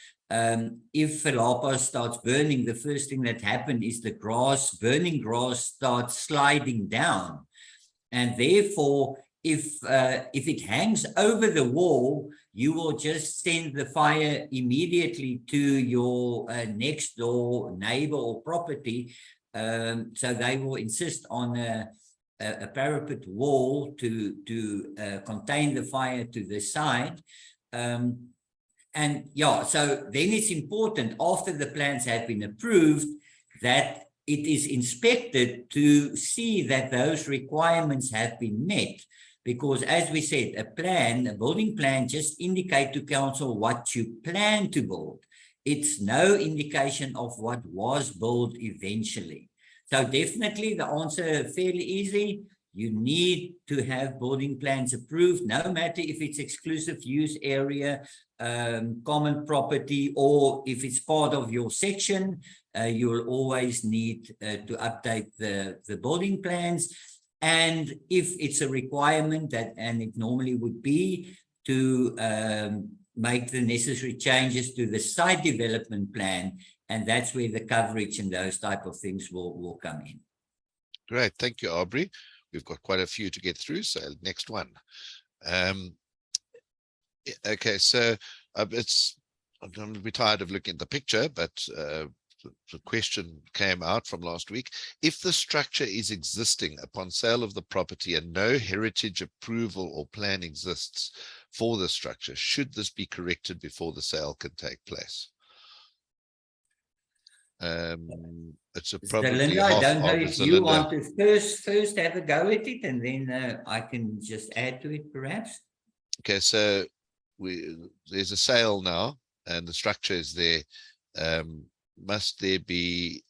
if a lapa starts burning, the first thing that happens is the burning grass starts sliding down. And therefore, if it hangs over the wall, you will just send the fire immediately to your next door neighbor or property. So they will insist on a parapet wall to contain the fire to the side. And yeah, so then it's important, after the plans have been approved, that it is inspected to see that those requirements have been met. Because as we said, a building plan just indicates to council what you plan to build. It's no indication of what was built eventually. So definitely the answer fairly easy. You need to have building plans approved, no matter if it's exclusive use area, common property, or if it's part of your section, you will always need to update the building plans. And if it's a requirement and it normally would be to make the necessary changes to the site development plan, and that's where the coverage and those type of things will come in. Great, thank you, Abrie. We've got quite a few to get through, so next one. Okay, so I'm going to be tired of looking at the picture, but the question came out from last week. If the structure is existing upon sale of the property and no heritage approval or plan exists for the structure, should this be corrected before the sale can take place? It's a probably I don't know if you want to first have a go at it, and then I can just add to it perhaps. Okay, so there's a sale now and the structure is there. Must there be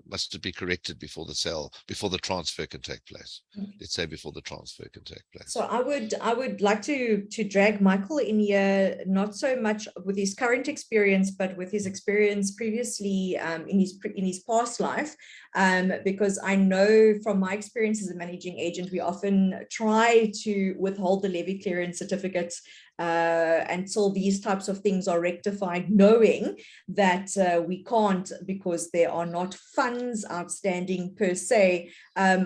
must it be corrected before the sale, before the transfer can take place? Let's say before the transfer can take place. So I would like to drag Michael in here, not so much with his current experience, but with his experience previously in his past life, because I know from my experience as a managing agent, we often try to withhold the levy clearance certificates until these types of things are rectified, knowing that we can't, because there are not funds outstanding per se.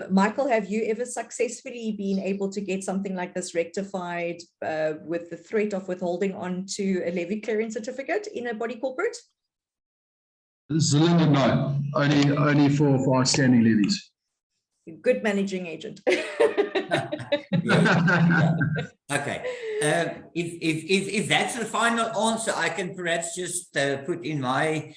Michael, have you ever successfully been able to get something like this rectified with the threat of withholding on to a levy clearance certificate in a body corporate? Zerlinda, no, only for outstanding levies. Good managing agent. Yeah. Okay. If that's the final answer, I can perhaps just put in my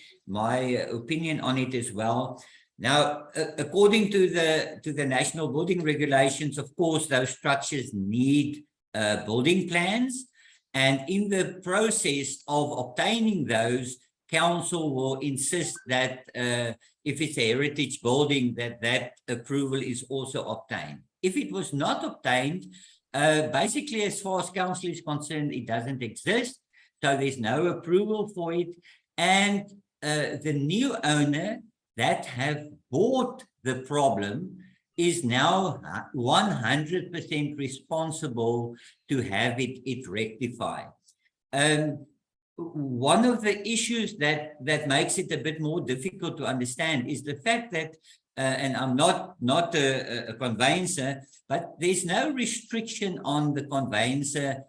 opinion on it as well. Now, according to the national building regulations, of course, those structures need building plans, and in the process of obtaining those, council will insist that if it's a heritage building, that approval is also obtained. If it was not obtained, basically, as far as council is concerned, it doesn't exist. So there's no approval for it. And the new owner that have bought the problem is now 100% responsible to have it rectified. One of the issues that makes it a bit more difficult to understand is the fact that, and I'm not a conveyancer, but there's no restriction on the conveyancer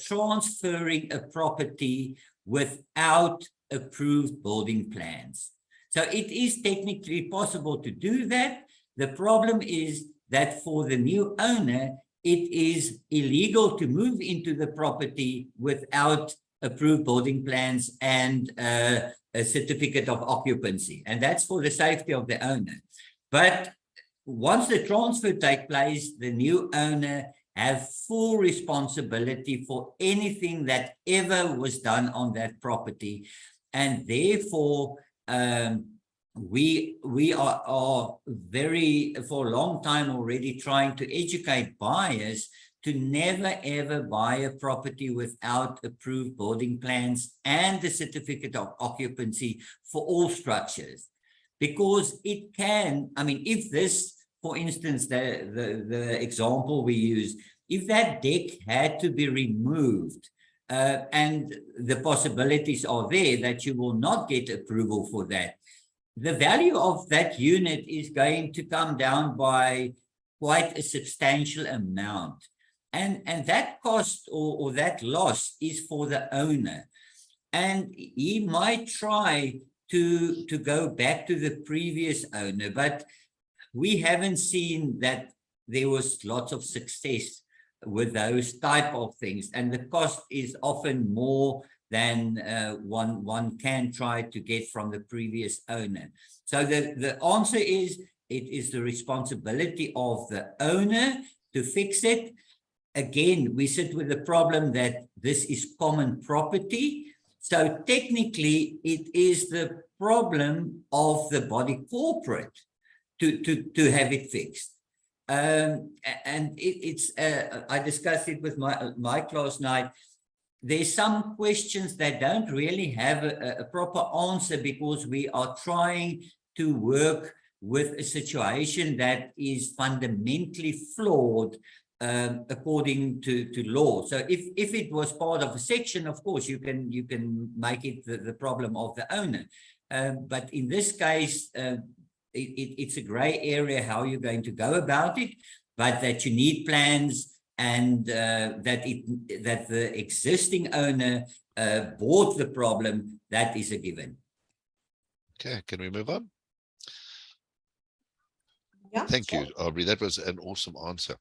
transferring a property without approved building plans. So it is technically possible to do that. The problem is that for the new owner, it is illegal to move into the property without approved building plans and a certificate of occupancy. And that's for the safety of the owner. But once the transfer takes place, the new owner have full responsibility for anything that ever was done on that property. And therefore, we are very, for a long time already, trying to educate buyers to never ever buy a property without approved building plans and the certificate of occupancy for all structures. Because it can, I mean, if this, for instance, the example we use, if that deck had to be removed, and the possibilities are there that you will not get approval for that, the value of that unit is going to come down by quite a substantial amount. And that cost or that loss is for the owner. And he might try to go back to the previous owner, but we haven't seen that there was lots of success with those type of things. And the cost is often more than one can try to get from the previous owner. So the answer is, it is the responsibility of the owner to fix it. Again, we sit with the problem that this is common property. So technically, it is the problem of the body corporate to have it fixed. And I discussed it with Mike last night. There's some questions that don't really have a proper answer because we are trying to work with a situation that is fundamentally flawed according to law. So if it was part of a section, of course, you can make it the problem of the owner. But in this case, it's a gray area how you're going to go about it, but that you need plans and that the existing owner bought the problem, that is a given. Okay, can we move on? Yeah, Thank sure. you, Abrie. That was an awesome answer.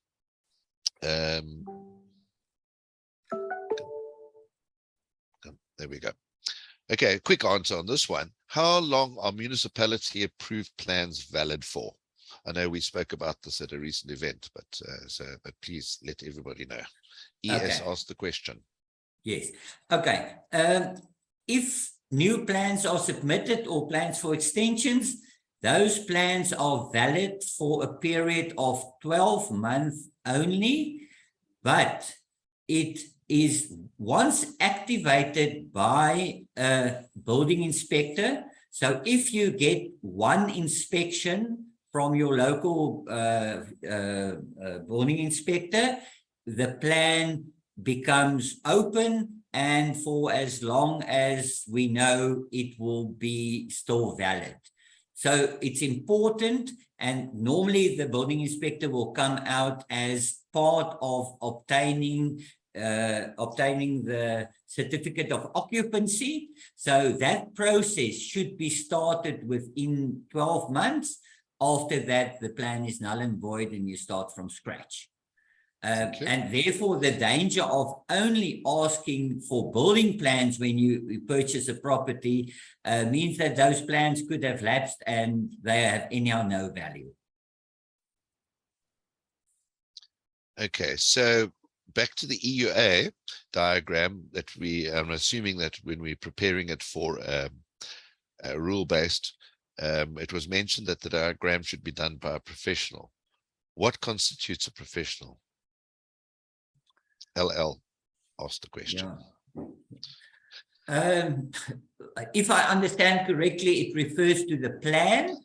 There we go. Okay, quick answer on this one. How long are municipality approved plans valid for? I know we spoke about this at a recent event, but please let everybody know. ES asked the question. Yes. Okay. If new plans are submitted or plans for extensions, those plans are valid for a period of 12 months only, but it is once activated by a building inspector. So if you get one inspection from your local building inspector, the plan becomes open, and for as long as we know, it will be still valid. So it's important, and normally the building inspector will come out as part of obtaining the certificate of occupancy. So that process should be started within 12 months. After that, the plan is null and void and you start from scratch. And therefore, the danger of only asking for building plans when you purchase a property means that those plans could have lapsed and they have anyhow no value. Okay, so back to the EUA diagram that I'm assuming that when we're preparing it for a rule-based, it was mentioned that the diagram should be done by a professional. What constitutes a professional? LL asked the question. Yeah. if I understand correctly, it refers to the plan.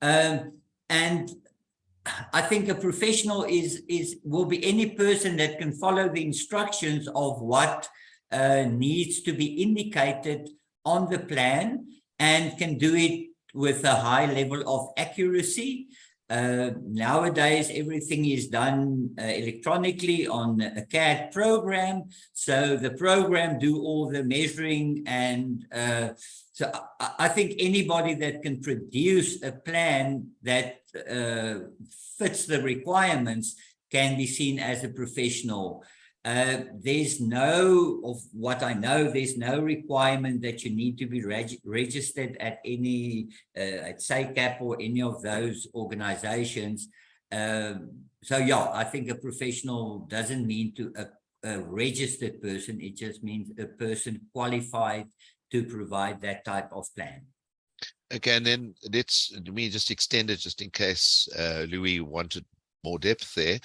And I think a professional will be any person that can follow the instructions of what needs to be indicated on the plan and can do it with a high level of accuracy. Nowadays, everything is done electronically on a CAD program. So the program do all the measuring, and so I think anybody that can produce a plan that fits the requirements can be seen as a professional. There's no, of what I know, there's no requirement that you need to be registered at any, at SACAP or any of those organizations. So yeah, I think a professional doesn't mean to a registered person. It just means a person qualified to provide that type of plan. Okay, and then let me just extend it just in case Louis wanted more depth there.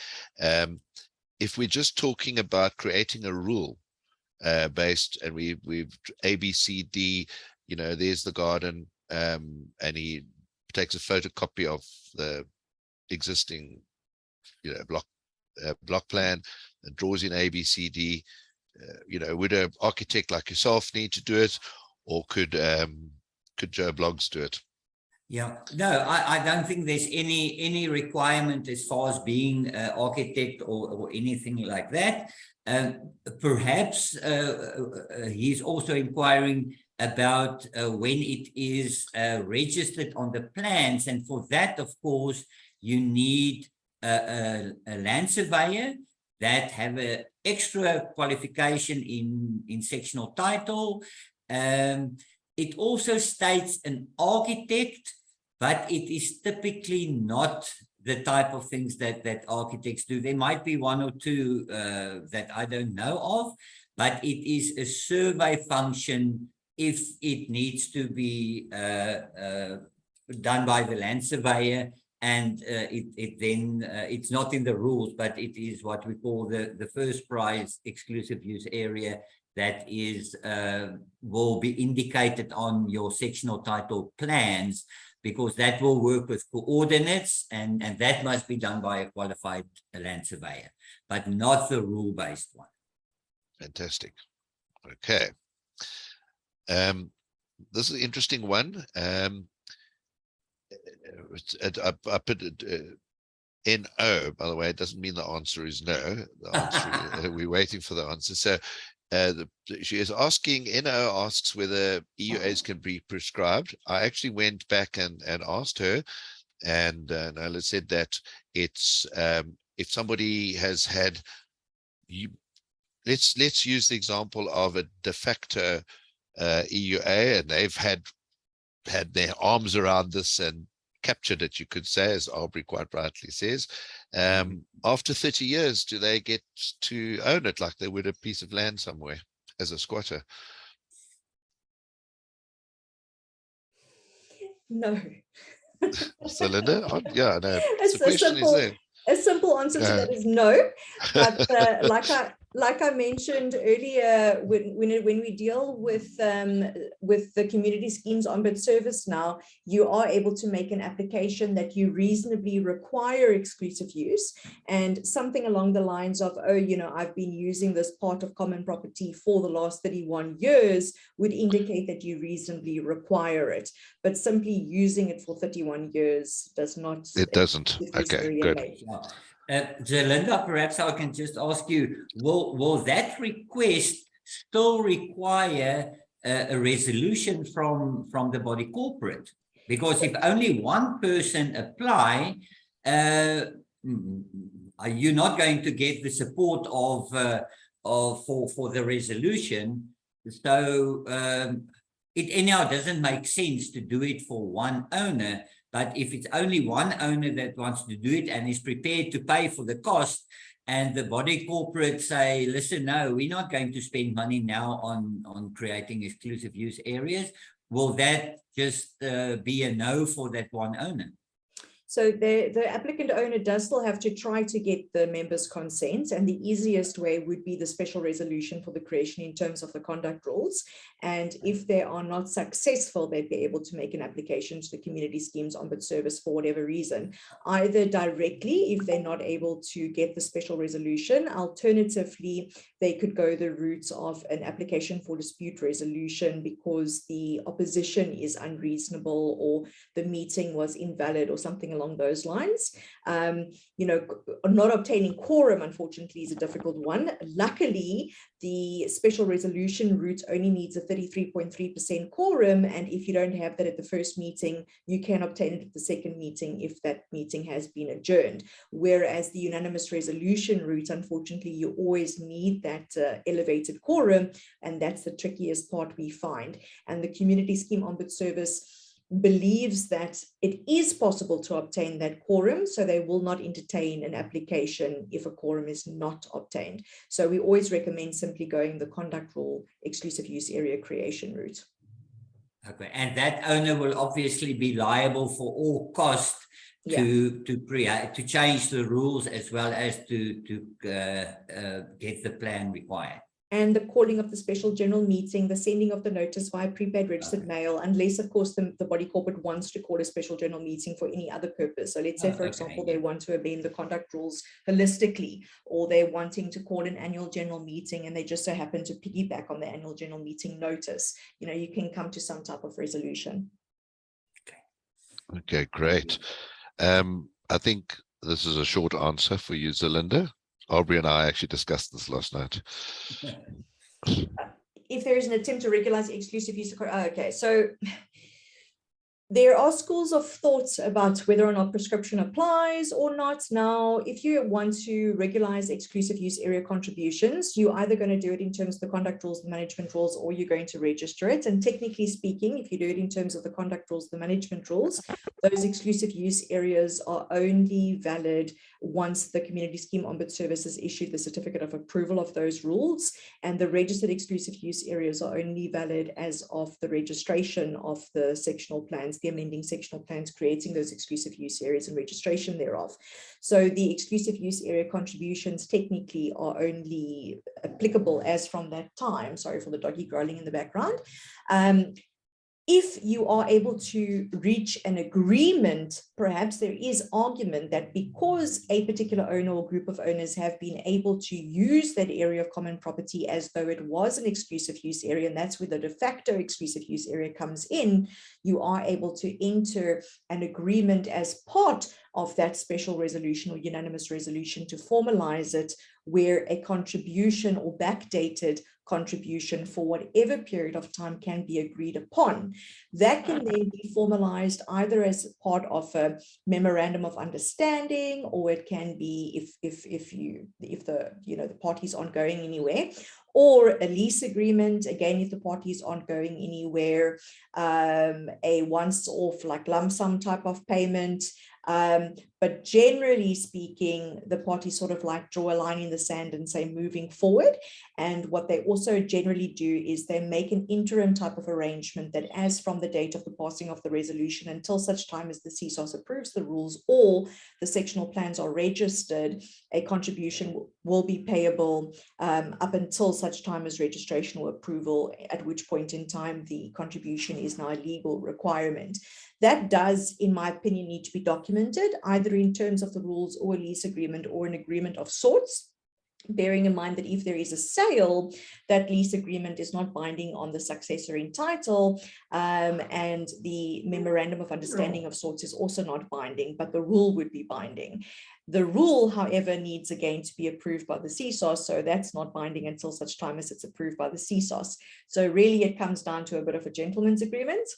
If we're just talking about creating a rule based, and we've A, B, C, D, you know, there's the garden, and he takes a photocopy of the existing, you know, block plan and draws in A, B, C, D. You know, would an architect like yourself need to do it, or could Joe Bloggs do it? Yeah, no, I don't think there's any requirement as far as being an architect or anything like that. Perhaps he's also inquiring about when it is registered on the plans, and for that, of course, you need a land surveyor that have an extra qualification in sectional title. It also states an architect, but it is typically not the type of things that architects do. There might be one or two that I don't know of, but it is a survey function if it needs to be done by the land surveyor, and it's not in the rules, but it is what we call the first prize exclusive use area that is will be indicated on your sectional title plans, because that will work with coordinates, and that must be done by a qualified land surveyor, but not the rule-based one. Fantastic. Okay. This is an interesting one. I put NO, by the way. It doesn't mean the answer is no. The answer, we're waiting for the answer. So she is asking, NO asks whether EUAs can be prescribed. I actually went back and asked her, and Nola said that it's if somebody has had, let's use the example of a de facto EUA, and they've had their arms around this and captured it, you could say, as Abrie quite rightly says. After 30 years, do they get to own it like they would a piece of land somewhere as a squatter? No. Zerlinda? Yeah, no. The question is there. A simple answer to that is no. But like I mentioned earlier, when we deal with the community schemes on-bid service now, you are able to make an application that you reasonably require exclusive use, and something along the lines of, oh, you know, I've been using this part of common property for the last 31 years would indicate that you reasonably require it. But simply using it for 31 years does not. It doesn't. Okay, good. Zerlinda, perhaps I can just ask you, will that request still require a resolution from the body corporate? Because if only one person apply, you're not going to get the support for the resolution. So it anyhow doesn't make sense to do it for one owner. But if it's only one owner that wants to do it and is prepared to pay for the cost, and the body corporate say, listen, no, we're not going to spend money now on creating exclusive use areas, will that just be a no for that one owner? So the applicant owner does still have to try to get the members' consent, and the easiest way would be the special resolution for the creation in terms of the conduct rules. And if they are not successful, they'd be able to make an application to the Community Schemes Ombuds Service for whatever reason, either directly if they're not able to get the special resolution. Alternatively, they could go the route of an application for dispute resolution because the opposition is unreasonable or the meeting was invalid or something along those lines. Not obtaining quorum, unfortunately, is a difficult one. Luckily, the special resolution route only needs a 33.3% quorum, and if you don't have that at the first meeting, you can obtain it at the second meeting if that meeting has been adjourned. Whereas the unanimous resolution route, unfortunately, you always need that elevated quorum, and that's the trickiest part we find. And the Community Scheme Ombuds Service believes that it is possible to obtain that quorum, so they will not entertain an application if a quorum is not obtained. So we always recommend simply going the conduct rule exclusive use area creation route. Okay, and that owner will obviously be liable for all costs to change the rules as well as to get the plan required. And the calling of the special general meeting, the sending of the notice via prepaid registered mail, unless, of course, the body corporate wants to call a special general meeting for any other purpose. So let's say, for example, they want to amend the conduct rules holistically, or they're wanting to call an annual general meeting and they just so happen to piggyback on the annual general meeting notice. You can come to some type of resolution. Okay, great. I think this is a short answer for you, Zerlinda. Abrie and I actually discussed this last night. If there is an attempt to regularize exclusive use, okay, so there are schools of thought about whether or not prescription applies or not. Now, if you want to regularize exclusive use area contributions, you're either going to do it in terms of the conduct rules, the management rules, or you're going to register it. And technically speaking, if you do it in terms of the conduct rules, the management rules, those exclusive use areas are only valid once the Community Scheme Ombuds Service has issued the certificate of approval of those rules, and the registered exclusive use areas are only valid as of the registration of the sectional plans, the amending sectional plans creating those exclusive use areas and registration thereof. So the exclusive use area contributions technically are only applicable as from that time. Sorry for the doggy growling in the background. If you are able to reach an agreement, perhaps there is argument that because a particular owner or group of owners have been able to use that area of common property as though it was an exclusive use area, and that's where the de facto exclusive use area comes in, you are able to enter an agreement as part of that special resolution or unanimous resolution to formalize it, where a contribution or backdated contribution for whatever period of time can be agreed upon. That can then be formalized either as part of a memorandum of understanding, or it can be if the parties aren't going anywhere, or a lease agreement, again, if the parties aren't going anywhere, a once-off like lump sum type of payment. But generally speaking, the parties sort of like draw a line in the sand and say moving forward. And what they also generally do is they make an interim type of arrangement that as from the date of the passing of the resolution until such time as the CSOS approves the rules or the sectional plans are registered, a contribution will be payable up until such time as registration or approval, at which point in time the contribution is now a legal requirement. That does, in my opinion, need to be documented either in terms of the rules or a lease agreement or an agreement of sorts, bearing in mind that if there is a sale, that lease agreement is not binding on the successor in title, and the memorandum of understanding of sorts is also not binding, but the rule would be binding. The rule, however, needs again to be approved by the CSOS, so that's not binding until such time as it's approved by the CSOS. So really it comes down to a bit of a gentleman's agreement,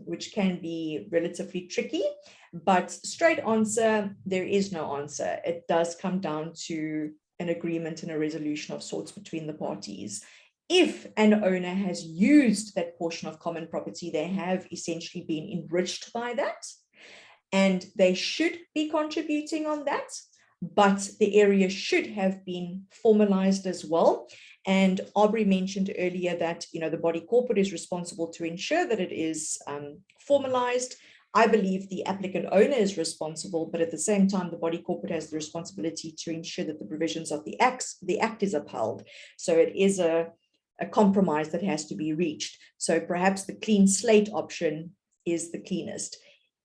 which can be relatively tricky, but straight answer, there is no answer. It does come down to an agreement and a resolution of sorts between the parties. If an owner has used that portion of common property, they have essentially been enriched by that, and they should be contributing on that, but the area should have been formalized as well. And Abrie mentioned earlier that the body corporate is responsible to ensure that it is formalized. I believe the applicant owner is responsible, but at the same time, the body corporate has the responsibility to ensure that the provisions of the act is upheld. So it is a compromise that has to be reached. So perhaps the clean slate option is the cleanest.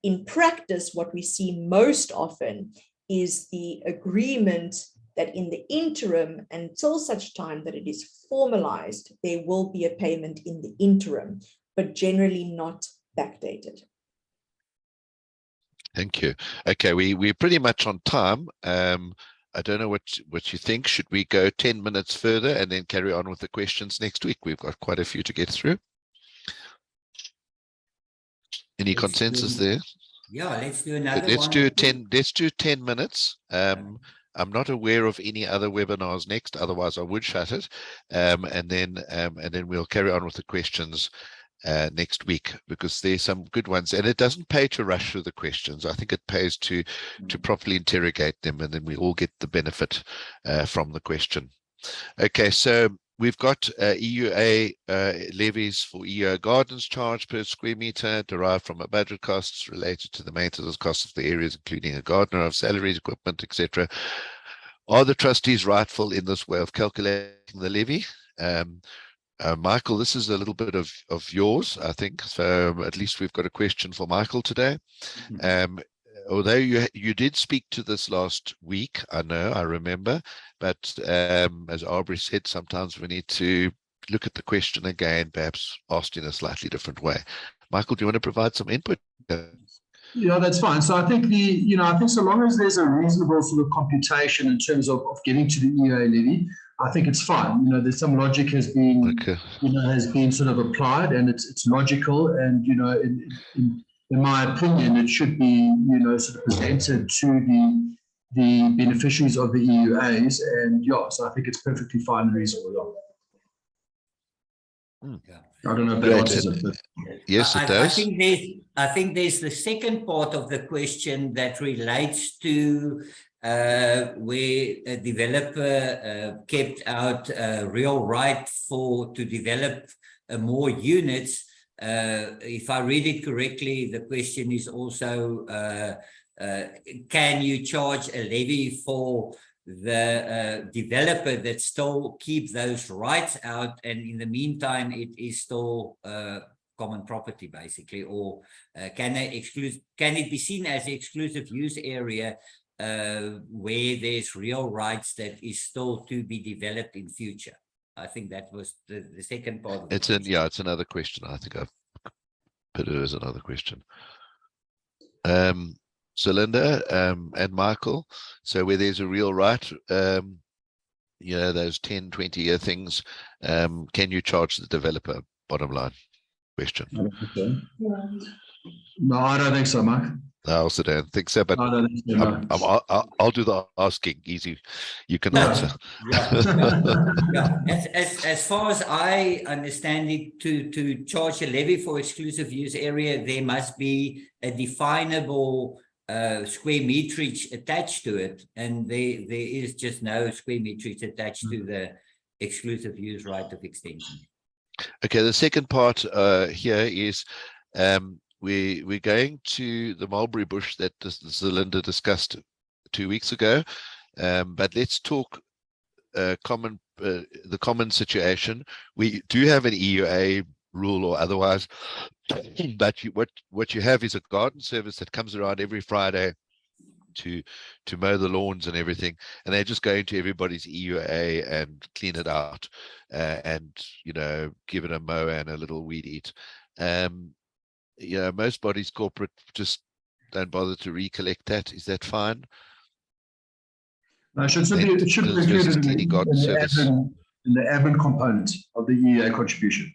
In practice, what we see most often is the agreement that in the interim, until such time that it is formalized, there will be a payment in the interim, but generally not backdated. Thank you. Okay, we're pretty much on time. I don't know what you think. Should we go 10 minutes further and then carry on with the questions next week? We've got quite a few to get through. Any consensus there? Yeah, let's do another Let's one. do 10 minutes. I'm not aware of any other webinars next, otherwise I would shut it. And then we'll carry on with the questions next week, because there's some good ones, and it doesn't pay to rush through the questions. I think it pays to properly interrogate them, and then we all get the benefit from the question. Okay, so we've got EUA levies for EUA gardens charge per square meter derived from a budget costs related to the maintenance costs of the areas, including a gardener, of salaries, equipment, etc. Are the trustees rightful in this way of calculating the levy? Michael, this is a little bit of yours, I think. So at least we've got a question for Michael today. Although you did speak to this last week, I know, I remember, but as Abrie said, sometimes we need to look at the question again, perhaps asked in a slightly different way. Michael, do you want to provide some input? Yeah, that's fine. So I think I think so long as there's a reasonable sort of computation in terms of getting to the EUA levy, I think it's fine. There's some logic has been, has been sort of applied, and it's logical, and in my opinion, it should be sort of presented to the beneficiaries of the EUAs, and yeah, so I think it's perfectly fine and reasonable. Yeah. I don't know if that answers it. But yes, it does. I think there's the second part of the question that relates to where a developer kept out a real right to develop more units. If I read it correctly, the question is also, can you charge a levy for the developer that still keep those rights out, and in the meantime it is still common property basically, or can it be seen as an exclusive use area where there's real rights that is still to be developed in future? I think that was the second part of it. It's another question. I think I've put it as another question. Zerlinda and Michael, so where there's a real right, those 10, 20-year things, can you charge the developer? Bottom line question. No, I don't think so, Mark. I also don't think so, but I don't think so, no. I'll do the asking. Easy, you can answer. As far as I understand it, to charge a levy for exclusive use area, there must be a definable square meterage attached to it, and there is just no square meterage attached to the exclusive use right of extension. Okay, the second part here is we're going to the mulberry bush that Zerlinda discussed 2 weeks ago, but let's talk the common situation. We do have an EUA rule or otherwise, but what you have is a garden service that comes around every Friday to mow the lawns and everything, and they just go into everybody's EUA and clean it out, and give it a mow and a little weed eat. Most bodies corporate just don't bother to recollect that. Is that fine? No, it should be included in the admin component of the EUA contribution.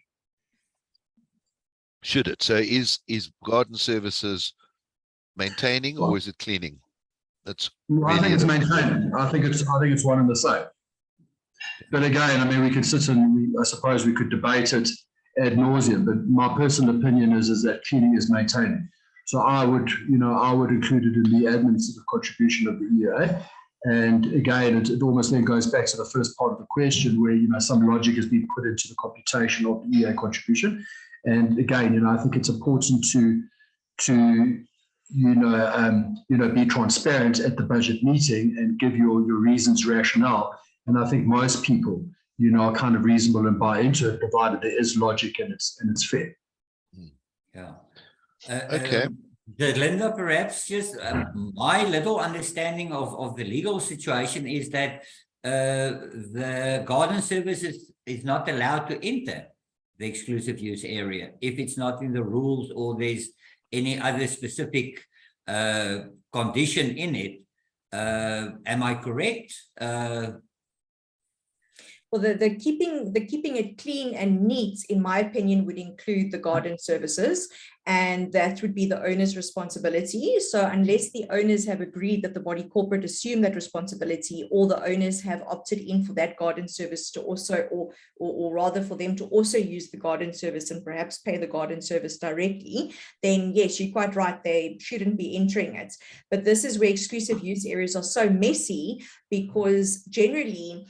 Should it? So is garden services maintaining, or is it cleaning? I think it's maintaining. I think it's one and the same. But again, I mean, we could sit and I suppose we could debate it ad nauseum. But my personal opinion is that cleaning is maintaining. So I would include it in the admin sort of contribution of the EUA. And again, it almost then goes back to the first part of the question, where some logic has been put into the computation of the EUA contribution. And again, I think it's important to to, be transparent at the budget meeting and give your reasons, rationale. And I think most people, are kind of reasonable and buy into it, provided there is logic and it's fair. Yeah. Okay. Zerlinda, perhaps just my little understanding of the legal situation is that the garden services is not allowed to enter the exclusive use area if it's not in the rules or there's any other specific condition in it. Am I correct? Well, the keeping it clean and neat, in my opinion, would include the garden services, and that would be the owner's responsibility. So unless the owners have agreed that the body corporate assume that responsibility, or the owners have opted in for that garden service to also, or rather for them to also use the garden service and perhaps pay the garden service directly, then yes, you're quite right, they shouldn't be entering it. But this is where exclusive use areas are so messy, because generally,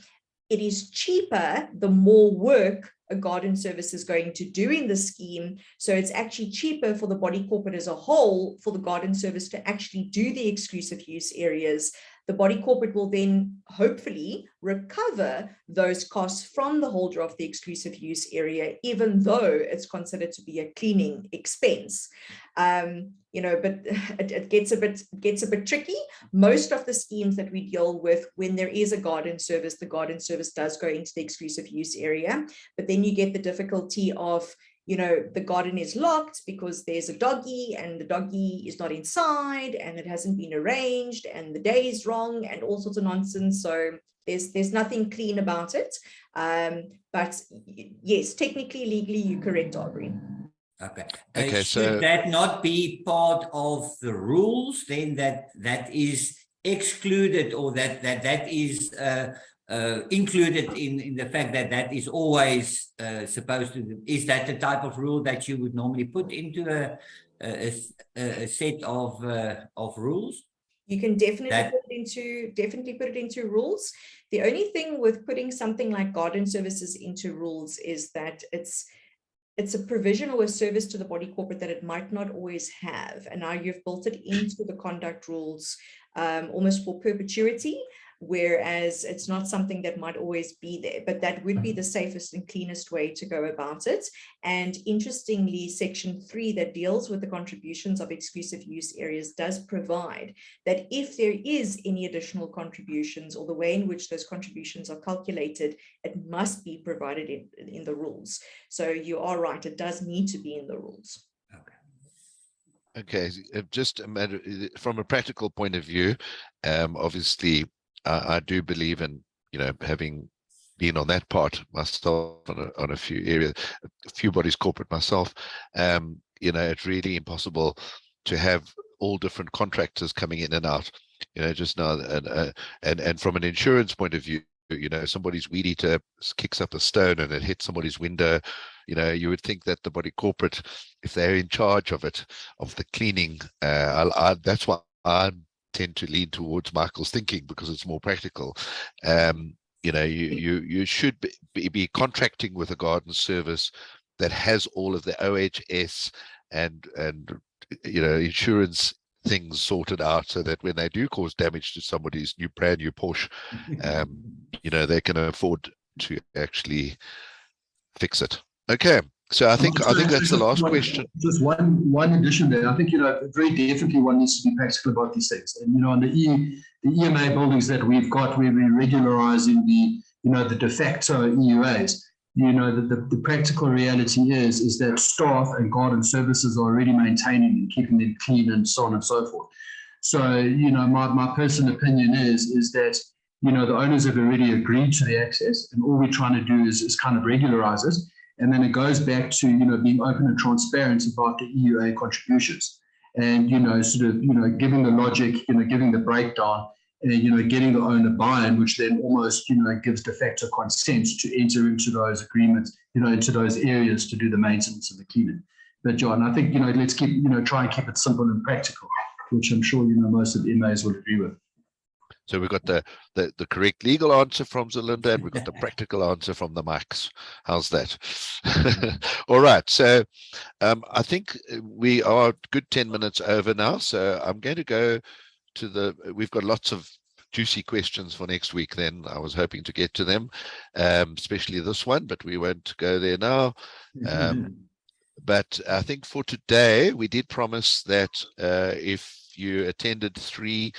it is cheaper the more work a garden service is going to do in the scheme. So it's actually cheaper for the body corporate as a whole for the garden service to actually do the exclusive use areas. The body corporate will then hopefully recover those costs from the holder of the exclusive use area, even though it's considered to be a cleaning expense. But it gets a bit tricky. Most of the schemes that we deal with, when there is a garden service, the garden service does go into the exclusive use area, but then you get the difficulty of, the garden is locked because there's a doggy and the doggy is not inside and it hasn't been arranged and the day is wrong and all sorts of nonsense. So there's nothing clean about it. But yes, technically, legally, you're correct, Abrie. Okay. Should that not be part of the rules then, that is excluded, or that is included in the fact that is always supposed to? Is that the type of rule that you would normally put into a set of rules? You can definitely put it into rules. The only thing with putting something like garden services into rules is that it's a provision or a service to the body corporate that it might not always have. And now you've built it into the conduct rules almost for perpetuity, whereas it's not something that might always be there, but that would be the safest and cleanest way to go about it. And interestingly, Section 3 that deals with the contributions of exclusive use areas does provide that if there is any additional contributions, or the way in which those contributions are calculated, it must be provided in the rules. So you are right, it does need to be in the rules. Okay, just a matter from a practical point of view, obviously, I do believe in, having been on that part myself on a few areas, a few bodies corporate myself, it's really impossible to have all different contractors coming in and out, just now. And from an insurance point of view, somebody's weed eater kicks up a stone and it hits somebody's window, you would think that the body corporate, if they're in charge of it, of the cleaning, that's why I tend to lean towards Michael's thinking, because it's more practical. You should be contracting with a garden service that has all of the OHS and insurance things sorted out, so that when they do cause damage to somebody's brand new Porsche, they can afford to actually fix it. Okay. So I think that's the last question. Just one addition there. I think, very definitely one needs to be practical about these things. And, on the EMA buildings that we've got, where we're regularizing the de facto EUAs, the practical reality is that staff and garden services are already maintaining and keeping them clean and so on and so forth. So, my personal opinion is that, the owners have already agreed to the access, and all we're trying to do is kind of regularize it. And then it goes back to, being open and transparent about the EUA contributions, and, giving the logic, giving the breakdown, and, getting the owner buy-in, which then almost, gives de facto consent to enter into those agreements, into those areas to do the maintenance and the cleaning. But John, I think, let's keep, try and keep it simple and practical, which I'm sure, most of the MAs will agree with. So we've got the correct legal answer from Zerlinda, and we've got the practical answer from the Mikes. How's that? All right. So I think we are good 10 minutes over now. So I'm going to go to we've got lots of juicy questions for next week then. I was hoping to get to them, especially this one, but we won't go there now. But I think for today, we did promise that if you attended three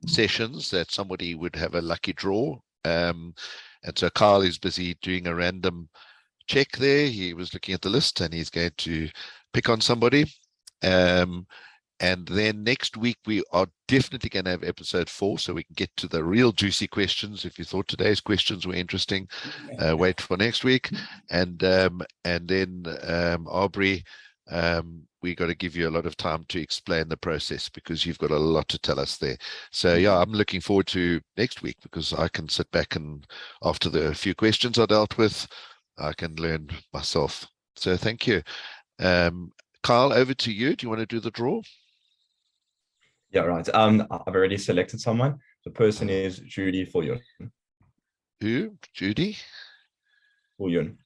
sessions, that somebody would have a lucky draw. And so Carl is busy doing a random check there. He was looking at the list and he's going to pick on somebody. And then next week, we are definitely going to have episode 4, so we can get to the real juicy questions. If you thought today's questions were interesting, wait for next week. And then Abrie, we got to give you a lot of time to explain the process, because you've got a lot to tell us there. So yeah, I'm looking forward to next week, because I can sit back and after the few questions I dealt with, I can learn myself. So thank you. Carl, over to you. Do you want to do the draw? Yeah, right. I've already selected someone. The person is Judy Fulyon. Who? Judy? Fulyon.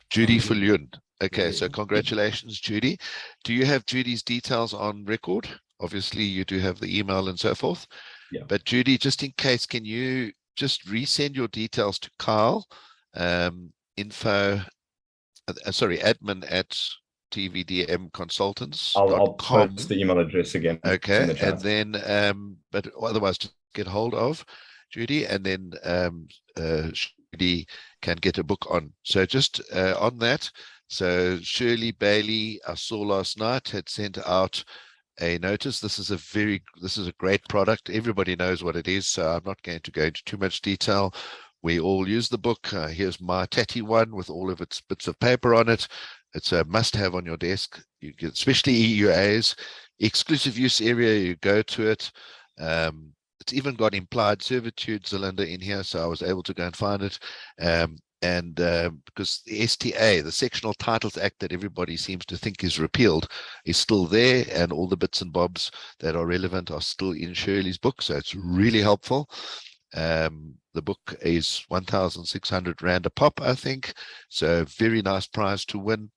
Judy Fulyon. Okay, so congratulations, Judy. Do you have Judy's details on record? Obviously, you do have the email and so forth. Yeah. But Judy, just in case, can you just resend your details to Carl? Admin at tvdmconsultants.com. I'll post the email address again. Okay, the and then but otherwise just get hold of Judy, and then Judy can get a book on. So just on that, so Shirley Bailey, I saw last night, had sent out a notice. This is a great product. Everybody knows what it is, so I'm not going to go into too much detail. We all use the book. Here's my tatty one with all of its bits of paper on it. It's a must-have on your desk, especially EUAs. Exclusive use area, you go to it. It's even got implied servitude, Zerlinda, in here, so I was able to go and find it. Because the STA, the Sectional Titles Act that everybody seems to think is repealed, is still there, and all the bits and bobs that are relevant are still in Shirley's book, so it's really helpful. The book is 1,600 Rand a pop, I think, so very nice prize to win.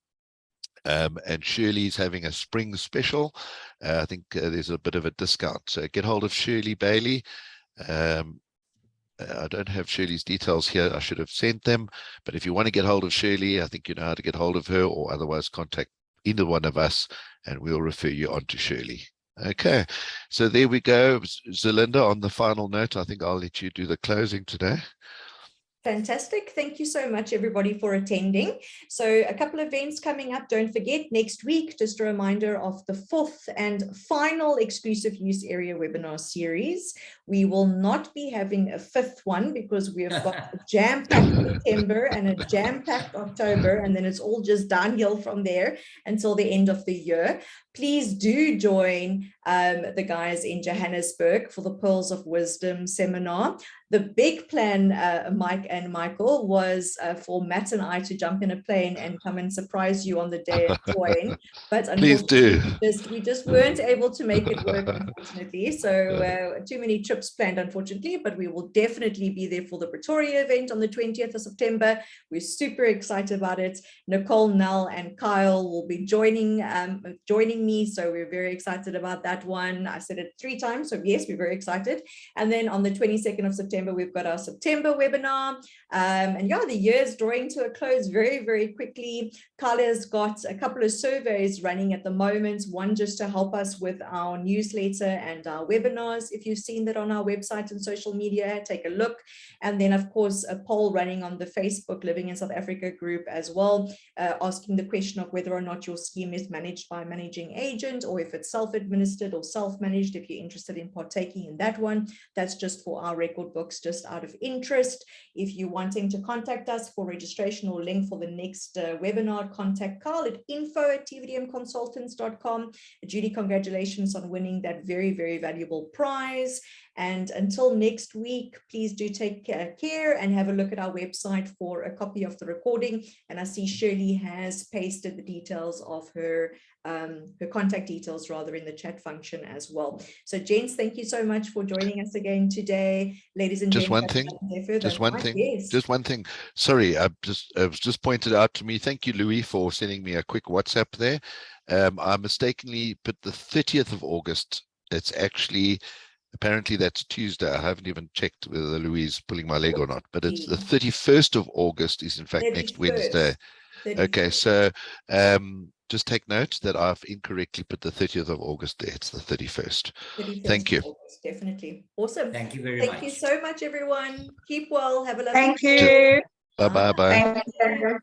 And Shirley's having a spring special. I think there's a bit of a discount, so get hold of Shirley Bailey. I don't have Shirley's details here. I should have sent them, but if you want to get hold of Shirley, I think you know how to get hold of her, or otherwise contact either one of us and we'll refer you on to Shirley. Okay, so there we go. Zerlinda, on the final note, I think I'll let you do the closing today. Fantastic. Thank you so much, everybody, for attending. So a couple of events coming up. Don't forget, next week, just a reminder of the 4th and final exclusive use area webinar series. We will not be having a 5th one because we have got a jam-packed September and a jam-packed October, and then it's all just downhill from there until the end of the year. Please do join the guys in Johannesburg for the Pearls of Wisdom seminar. The big plan, Mike and Michael, was for Matt and I to jump in a plane and come and surprise you on the day and join. But please do. We just weren't able to make it work, unfortunately. So too many trips planned, unfortunately. But we will definitely be there for the Pretoria event on the 20th of September. We're super excited about it. Nicole, Nell, and Kyle will be joining me. So we're very excited about that one. I said it 3 times. So yes, we're very excited. And then on the 22nd of September, we've got our September webinar. And yeah, the year is drawing to a close very, very quickly. Carla's got a couple of surveys running at the moment, one just to help us with our newsletter and our webinars. If you've seen that on our website and social media, take a look. And then, of course, a poll running on the Facebook Living in South Africa group as well, asking the question of whether or not your scheme is managed by a managing agent, or if it's self-administered or self-managed. If you're interested in partaking in that one, that's just for our record books, just out of interest. If you're wanting to contact us for registration or link for the next webinar, contact Carl at info@tvdmconsultants.com. Judy, congratulations on winning that very, very valuable prize. And until next week, please do take care and have a look at our website for a copy of the recording. And I see Shirley has pasted the details of her her contact details rather in the chat function as well. So gents, thank you so much for joining us again today. Ladies and Just gentlemen, just one thing. Sorry, it was just pointed out to me. Thank you, Louis, for sending me a quick WhatsApp there. I mistakenly put the 30th of August. It's actually, apparently that's Tuesday. I haven't even checked whether Louis is pulling my leg or not, but it's the 31st of August is in fact next Wednesday. 31st. Okay, so just take note that I've incorrectly put the 30th of August there. It's the 31st. 31st Thank you. August, definitely. Awesome. Thank you very much. Thank you so much, everyone. Keep well. Have a lovely Thank you. Bye. Thank you.